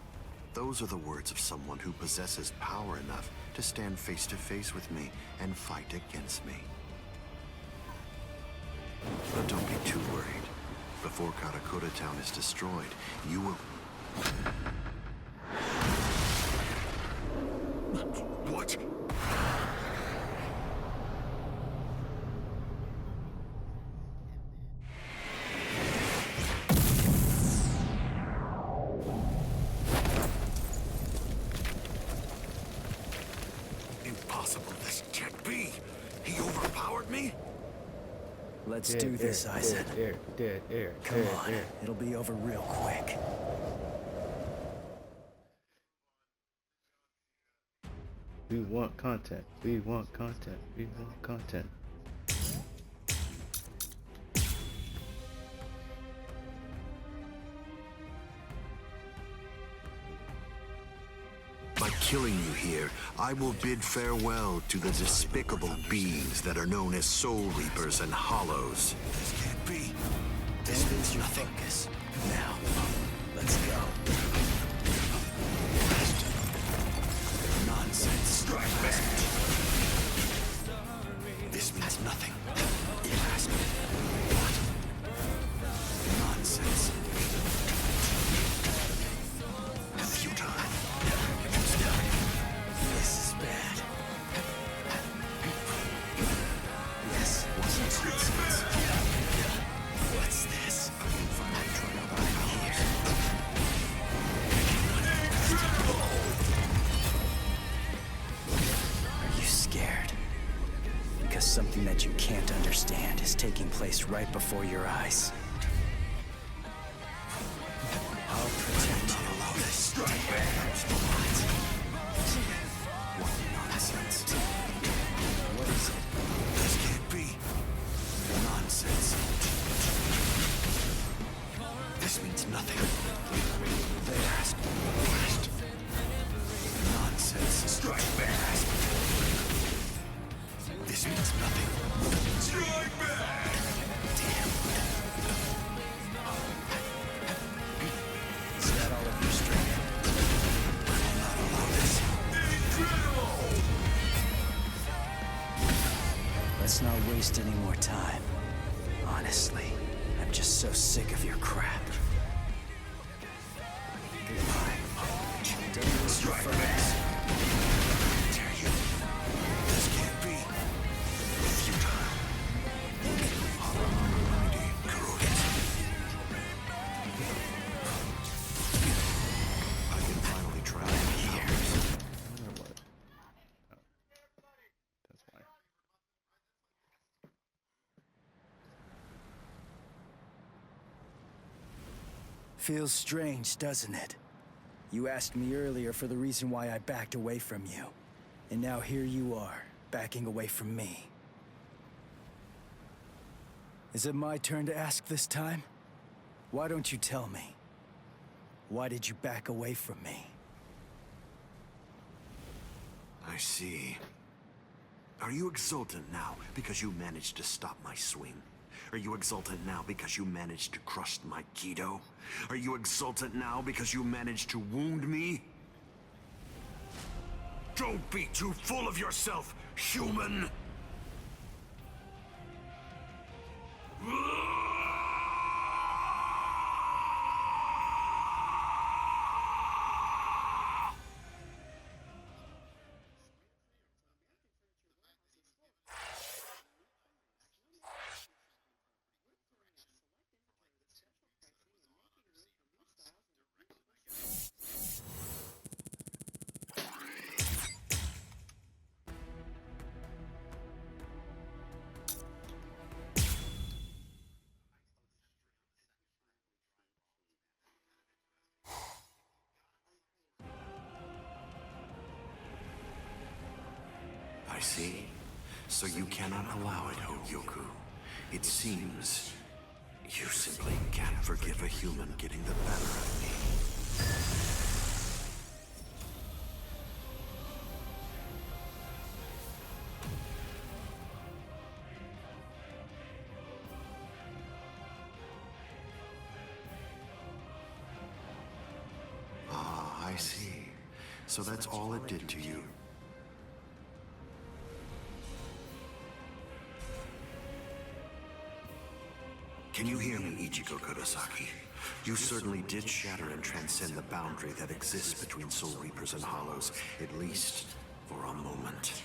Those are the words of someone who possesses power enough to stand face to face with me and fight against me. But don't be too worried. Before Karakura Town is destroyed, you will... What? Impossible, this can't be! He overpowered me? Let's do this, Aizen. Come on, it'll be over real quick. We want content. We want content. We want content. By killing you here, I will bid farewell to the despicable beings that are known as Soul Reapers and Hollows. This can't be. This is your focus. Now, let's go. Nonsense. Strike back. This means nothing. Grasp. What? Nonsense. Futile. This is bad. Yes, wasn't nonsense. What's this? Are you scared? Because something that you can't understand is taking place right before your eyes. I'll protect you. Strike back. What nonsense. What is it? This can't be. Nonsense. This means nothing. Grasp. Blast. Nonsense. Strike back. This means nothing. Strike back. Damn. Is that all of your strength? I will not allow this. Incredible! Let's not waste any more time. Honestly, I'm just so sick of your crap. Goodbye. Don't lose your focus. Dare you? This can't be. Futile. Almighty corroded. I can finally travel here. What? Oh. That's why. Feels strange, doesn't it? You asked me earlier for the reason why I backed away from you. And now here you are, backing away from me. Is it my turn to ask this time? Why don't you tell me? Why did you back away from me? I see. Are you exultant now because you managed to stop my swing? Are you exultant now because you managed to crush my Kido? Are you exultant now because you managed to wound me? Don't be too full of yourself, human! I see. So you cannot allow it, Hogyoku. It seems you simply can't forgive a human getting the better of me. Ah, I see. So that's all it did to you. Can you hear me, Ichigo Kurosaki? You certainly did shatter and transcend the boundary that exists between Soul Reapers and Hollows, at least for a moment.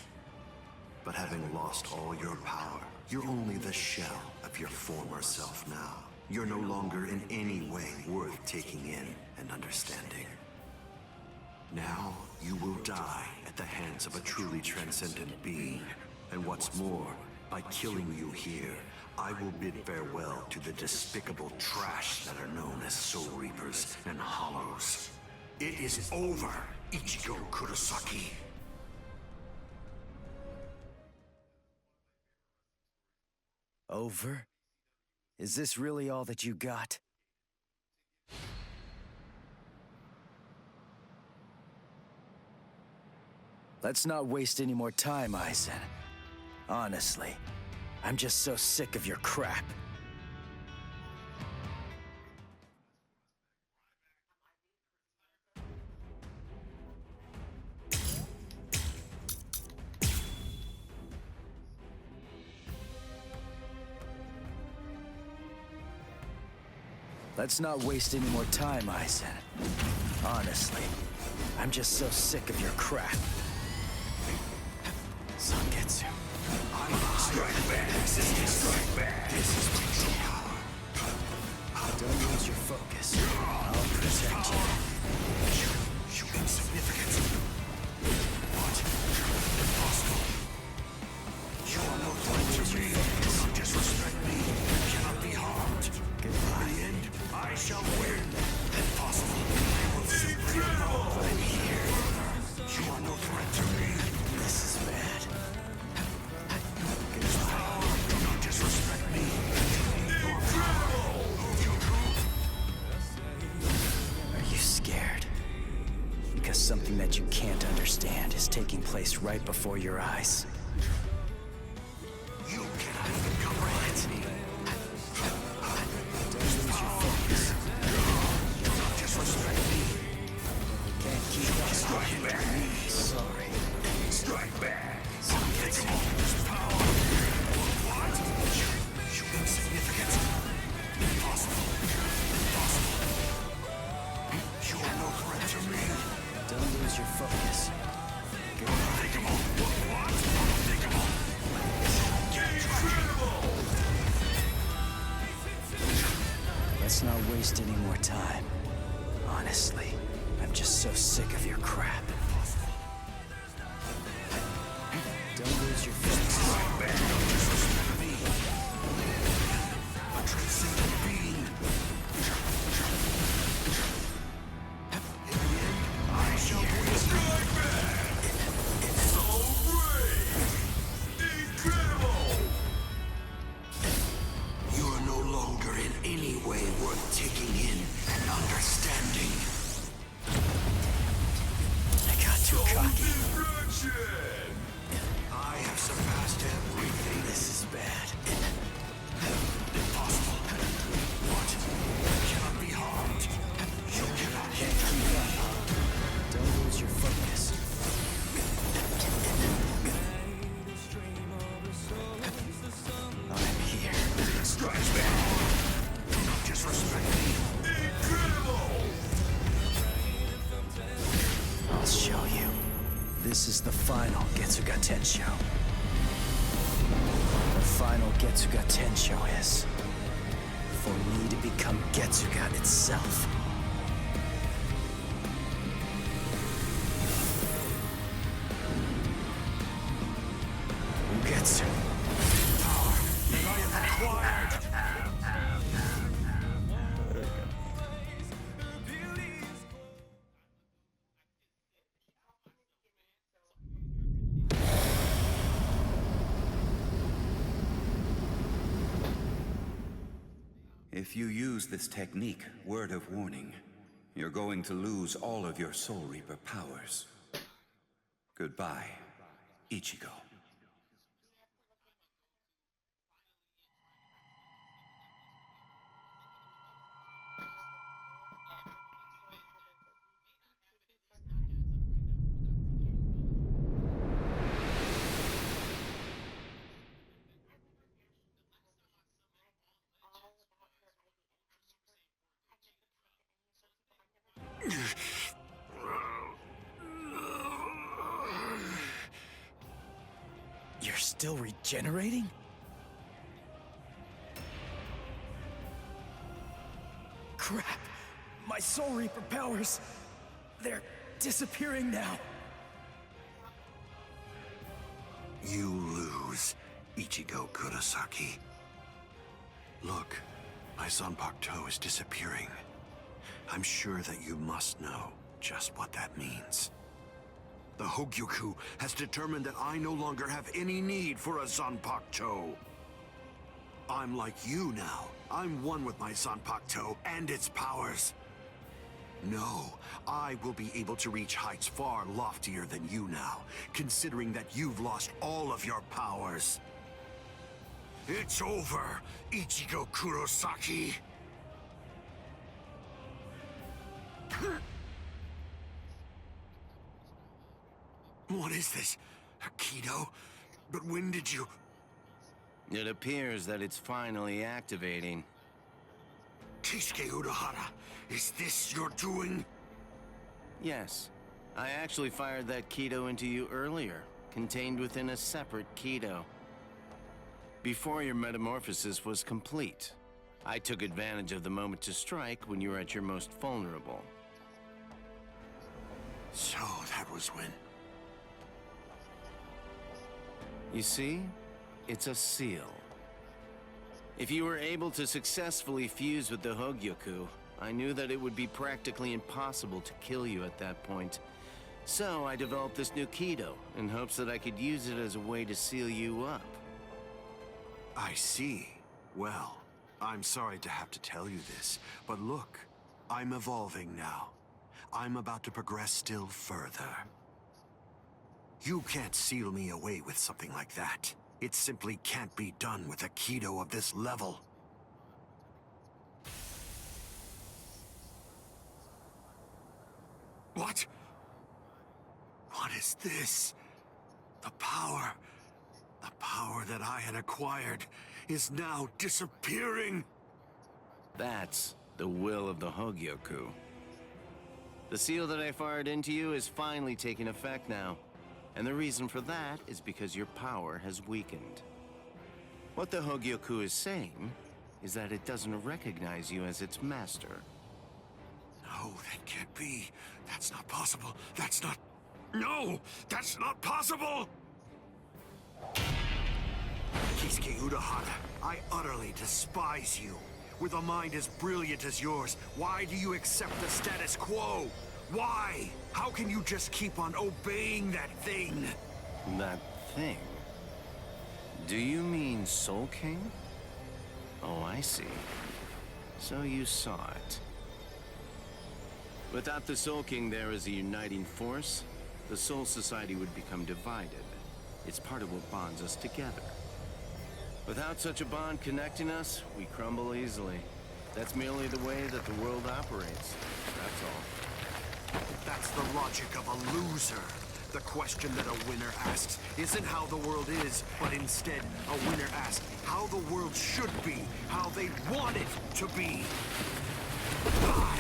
But having lost all your power, you're only the shell of your former self now. You're no longer in any way worth taking in and understanding. Now, you will die at the hands of a truly transcendent being. And what's more, by killing you here, I will bid farewell to the despicable trash that are known as Soul Reapers and Hollows. It is over, Ichigo Kurosaki. Over? Is this really all that you got? Let's not waste any more time, Aizen. Honestly, I'm just so sick of your crap. Let's not waste any more time, Aizen. Honestly, I'm just so sick of your crap. Zangetsu. Strike back! Strike back! This is my true power. Don't lose your focus. I'll protect you. You insignificant. What? Impossible. You are no threat to me. Do not disrespect me. You cannot be harmed. Goodbye. In the end, I shall win. Impossible. I will simply know I'm here. You are no threat to me. This is bad. Do not disrespect me. Your power. Are you scared? Because something that you can't understand is taking place right before your eyes. You cannot even comprehend me. Don't lose your focus. Do not disrespect me. Can't keep up. Strike back. Sorry. Strike back. Take all this power. What? You insignificant. Impossible. Impossible. You are no threat to me. Don't lose your focus. Goodbye. Unthinkable. What? Unthinkable. Incredible. Let's not waste any more time. Honestly, I'm just so sick of your crap. Don't lose your focus. Strike back. Don't disrespect me. A transcendent being. In the end, I shall win. Strike back. So brave. Incredible. You are no longer in any way worth taking in and understanding. Destruction! I have surpassed everything. This is bad. Impossible. What? You cannot be harmed. You cannot hit. Keep up. Don't lose your focus. I'm here. Strikes me. Do not disrespect me. Incredible! I'll show you. This is the final Getsuga Tensho. The final Getsuga Tensho is for me to become Getsuga itself. Ugetsu. If you use this technique, word of warning, you're going to lose all of your Soul Reaper powers. Goodbye, Ichigo. You're still regenerating? Crap! My Soul Reaper powers, they're disappearing now. You lose, Ichigo Kurosaki. Look, my Zanpakuto is disappearing. I'm sure that you must know just what that means. The Hogyoku has determined that I no longer have any need for a Zanpakuto. I'm like you now. I'm one with my Zanpakuto and its powers. No, I will be able to reach heights far loftier than you now, considering that you've lost all of your powers. It's over, Ichigo Kurosaki. What is this? Aikido? But when did you... It appears that it's finally activating. Keisuke Urahara, is this your doing? Yes. I actually fired that Kido into you earlier, contained within a separate Kido. Before your metamorphosis was complete, I took advantage of the moment to strike when you were at your most vulnerable. So that was when... You see? It's a seal. If you were able to successfully fuse with the Hogyoku, I knew that it would be practically impossible to kill you at that point. So I developed this new Kido, in hopes that I could use it as a way to seal you up. I see. Well, I'm sorry to have to tell you this, but look, I'm evolving now. I'm about to progress still further. You can't seal me away with something like that. It simply can't be done with a Kido of this level. What? What is this? The power that I had acquired is now disappearing. That's the will of the Hogyoku. The seal that I fired into you is finally taking effect now. And the reason for that is because your power has weakened. What the Hogyoku is saying is that it doesn't recognize you as its master. No, that can't be. That's not possible. That's not... No! That's not possible! Keisuke Urahara, I utterly despise you. With a mind as brilliant as yours, why do you accept the status quo? Why? How can you just keep on obeying that thing? That thing? Do you mean Soul King? Oh, I see. So you saw it. Without the Soul King there as a uniting force, the Soul Society would become divided. It's part of what bonds us together. Without such a bond connecting us, we crumble easily. That's merely the way that the world operates. That's all. That's the logic of a loser. The question that a winner asks isn't how the world is, but instead, a winner asks how the world should be, how they want it to be. Die!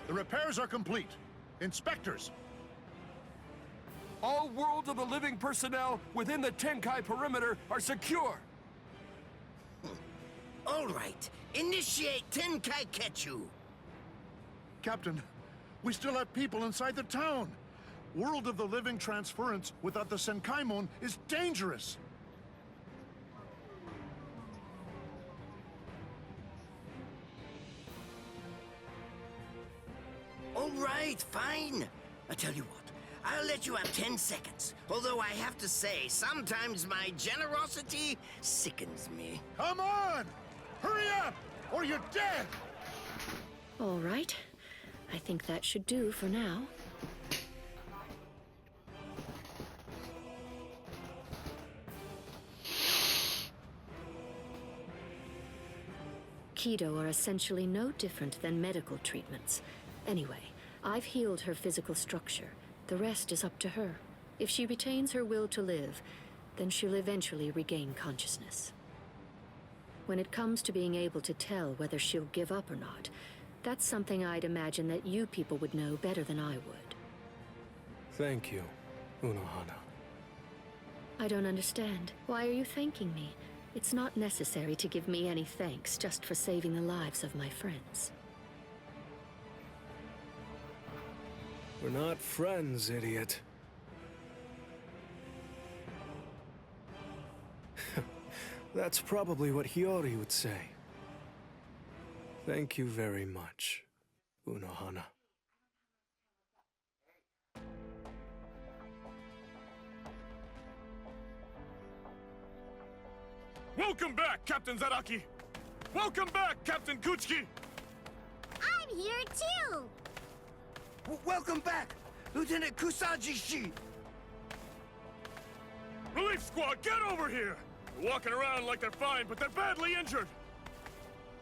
The repairs are complete. Inspectors, All World of the Living personnel within the Tenkai perimeter are secure. All right, initiate Tenkai Ketchu. Captain, we still have people inside the town. World of the Living transference without the Senkaimon is dangerous. All right, fine. I tell you what, I'll let you have 10 seconds. Although I have to say, sometimes my generosity sickens me. Come on! Hurry up, or you're dead! All right. I think that should do for now. Keto are essentially no different than medical treatments. Anyway, I've healed her physical structure. The rest is up to her. If she retains her will to live, then she'll eventually regain consciousness. When it comes to being able to tell whether she'll give up or not, that's something I'd imagine that you people would know better than I would. Thank you, Unohana. I don't understand. Why are you thanking me? It's not necessary to give me any thanks just for saving the lives of my friends. We're not friends, idiot. That's probably what Hiyori would say. Thank you very much, Unohana. Welcome back, Captain Zaraki! Welcome back, Captain Kuchiki! I'm here too! Welcome back, Lieutenant Kusaji-shi! Relief squad, get over here! They're walking around like they're fine, but they're badly injured!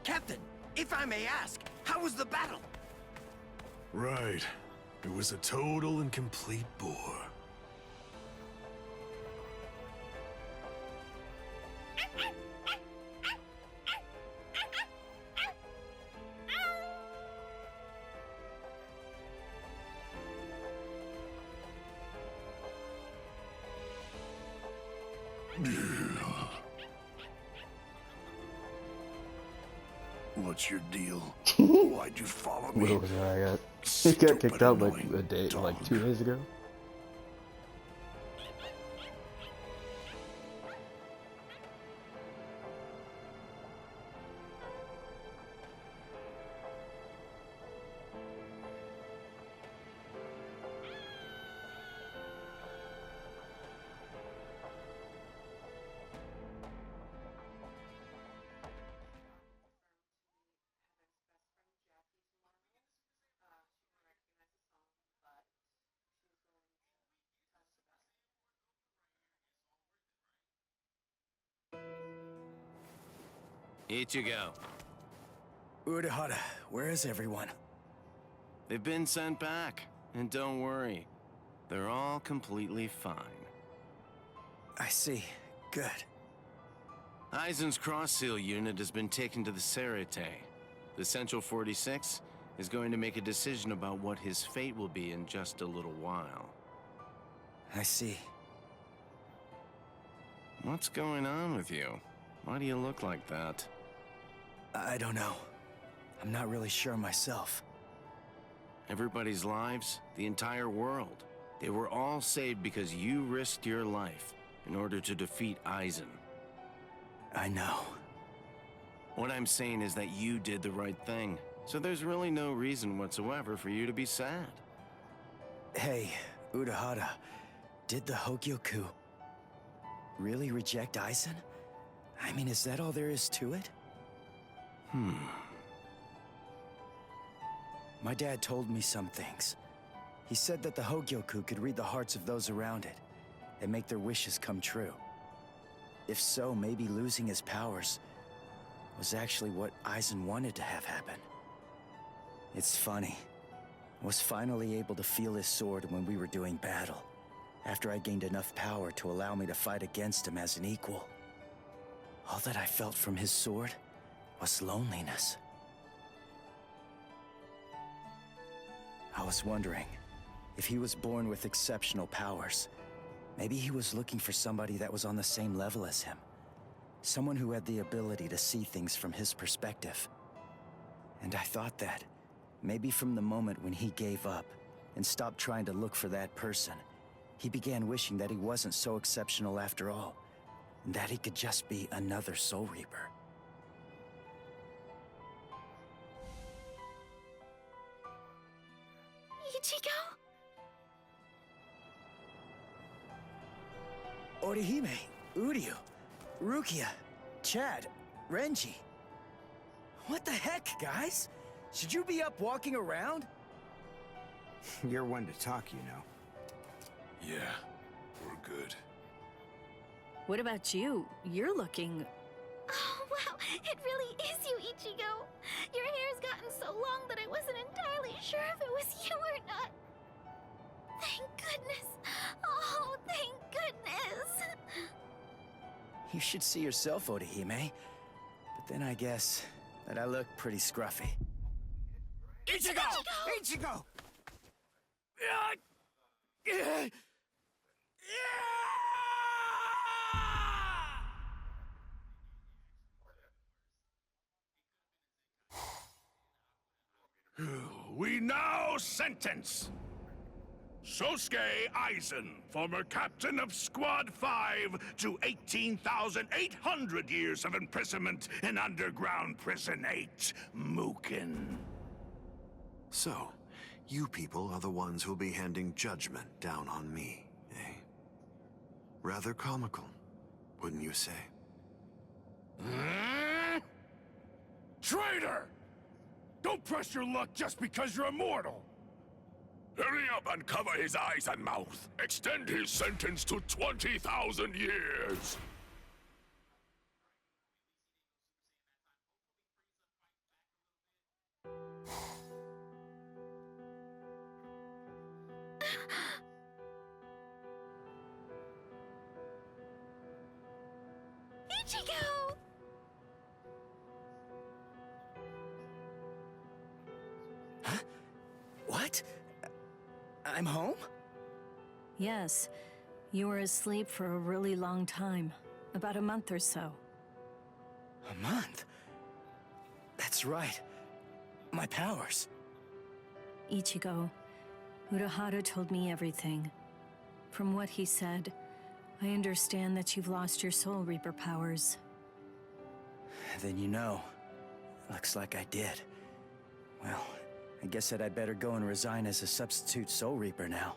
Captain, if I may ask, how was the battle? Right. It was a total and complete bore. What's your deal? Why'd you follow me? What was that? He got kicked out like a day, like 2 days ago. Ichigo. Urahara, where is everyone? They've been sent back. And don't worry, they're all completely fine. I see. Good. Aizen's cross-seal unit has been taken to the Serite. The Central 46 is going to make a decision about what his fate will be in just a little while. I see. What's going on with you? Why do you look like that? I don't know. I'm not really sure myself. Everybody's lives, the entire world, they were all saved because you risked your life in order to defeat Eisen. I know. What I'm saying is that you did the right thing, so there's really no reason whatsoever for you to be sad. Hey, Urahara, did the Hogyoku really reject Eisen? I mean, is that all there is to it? My dad told me some things. He said that the Hogyoku could read the hearts of those around it and make their wishes come true. If so, maybe losing his powers was actually what Eisen wanted to have happen. It's funny. I was finally able to feel his sword when we were doing battle, after I gained enough power to allow me to fight against him as an equal. All that I felt from his sword was loneliness. I was wondering if he was born with exceptional powers. Maybe he was looking for somebody that was on the same level as him. Someone who had the ability to see things from his perspective. And I thought that, maybe from the moment when he gave up and stopped trying to look for that person, he began wishing that he wasn't so exceptional after all, and that he could just be another Soul Reaper. Ichigo? Orihime, Uryu, Rukia, Chad, Renji. What the heck, guys? Should you be up walking around? You're one to talk, you know. Yeah, we're good. What about you? You're looking... Oh, wow, it really is you, Ichigo. Your hair's gotten so long that I wasn't entirely sure if it was you or not. Thank goodness. Oh, thank goodness. You should see yourself, Orihime. But then I guess that I look pretty scruffy. Ichigo! Ichigo! We now sentence Sosuke Eisen, former captain of Squad 5, to 18,800 years of imprisonment in Underground Prison 8, Mukin. So, you people are the ones who'll be handing judgment down on me, eh? Rather comical, wouldn't you say? Traitor! Don't press your luck just because you're immortal! Hurry up and cover his eyes and mouth. Extend his sentence to 20,000 years. Ichigo! Huh? What? I'm home? Yes. You were asleep for a really long time. About a month or so. A month? That's right. My powers. Ichigo, Urahara told me everything. From what he said, I understand that you've lost your Soul Reaper powers. Then you know. Looks like I did. Well, I guess that I'd better go and resign as a substitute Soul Reaper now.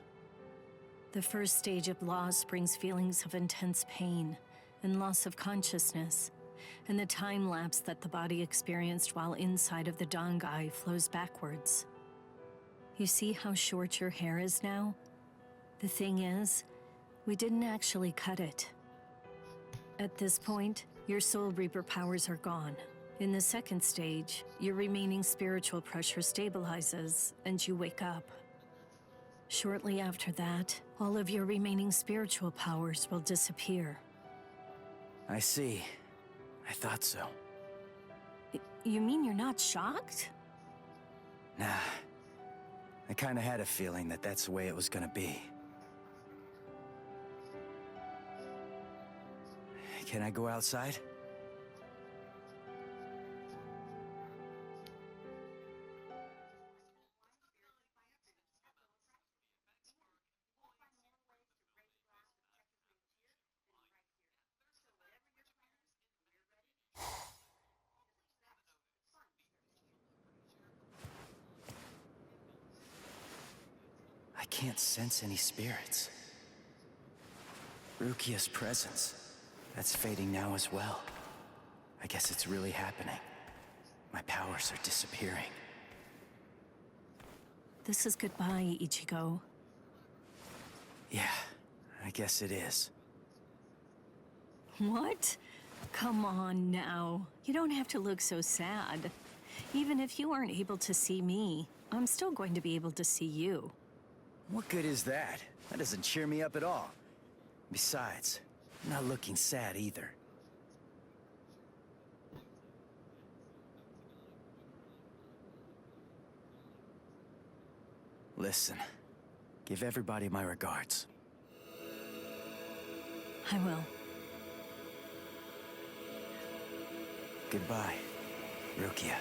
The first stage of loss brings feelings of intense pain and loss of consciousness, and the time lapse that the body experienced while inside of the Dangai flows backwards. You see how short your hair is now? The thing is, we didn't actually cut it. At this point, your Soul Reaper powers are gone. In the second stage, your remaining spiritual pressure stabilizes, and you wake up. Shortly after that, all of your remaining spiritual powers will disappear. I see. I thought so. You mean you're not shocked? Nah. I kinda had a feeling that that's the way it was gonna be. Can I go outside? I can't sense any spirits. Rukia's presence, that's fading now as well. I guess it's really happening. My powers are disappearing. This is goodbye, Ichigo. Yeah, I guess it is. What? Come on now. You don't have to look so sad. Even if you aren't able to see me, I'm still going to be able to see you. What good is that? That doesn't cheer me up at all. Besides, I'm not looking sad either. Listen, give everybody my regards. I will. Goodbye, Rukia.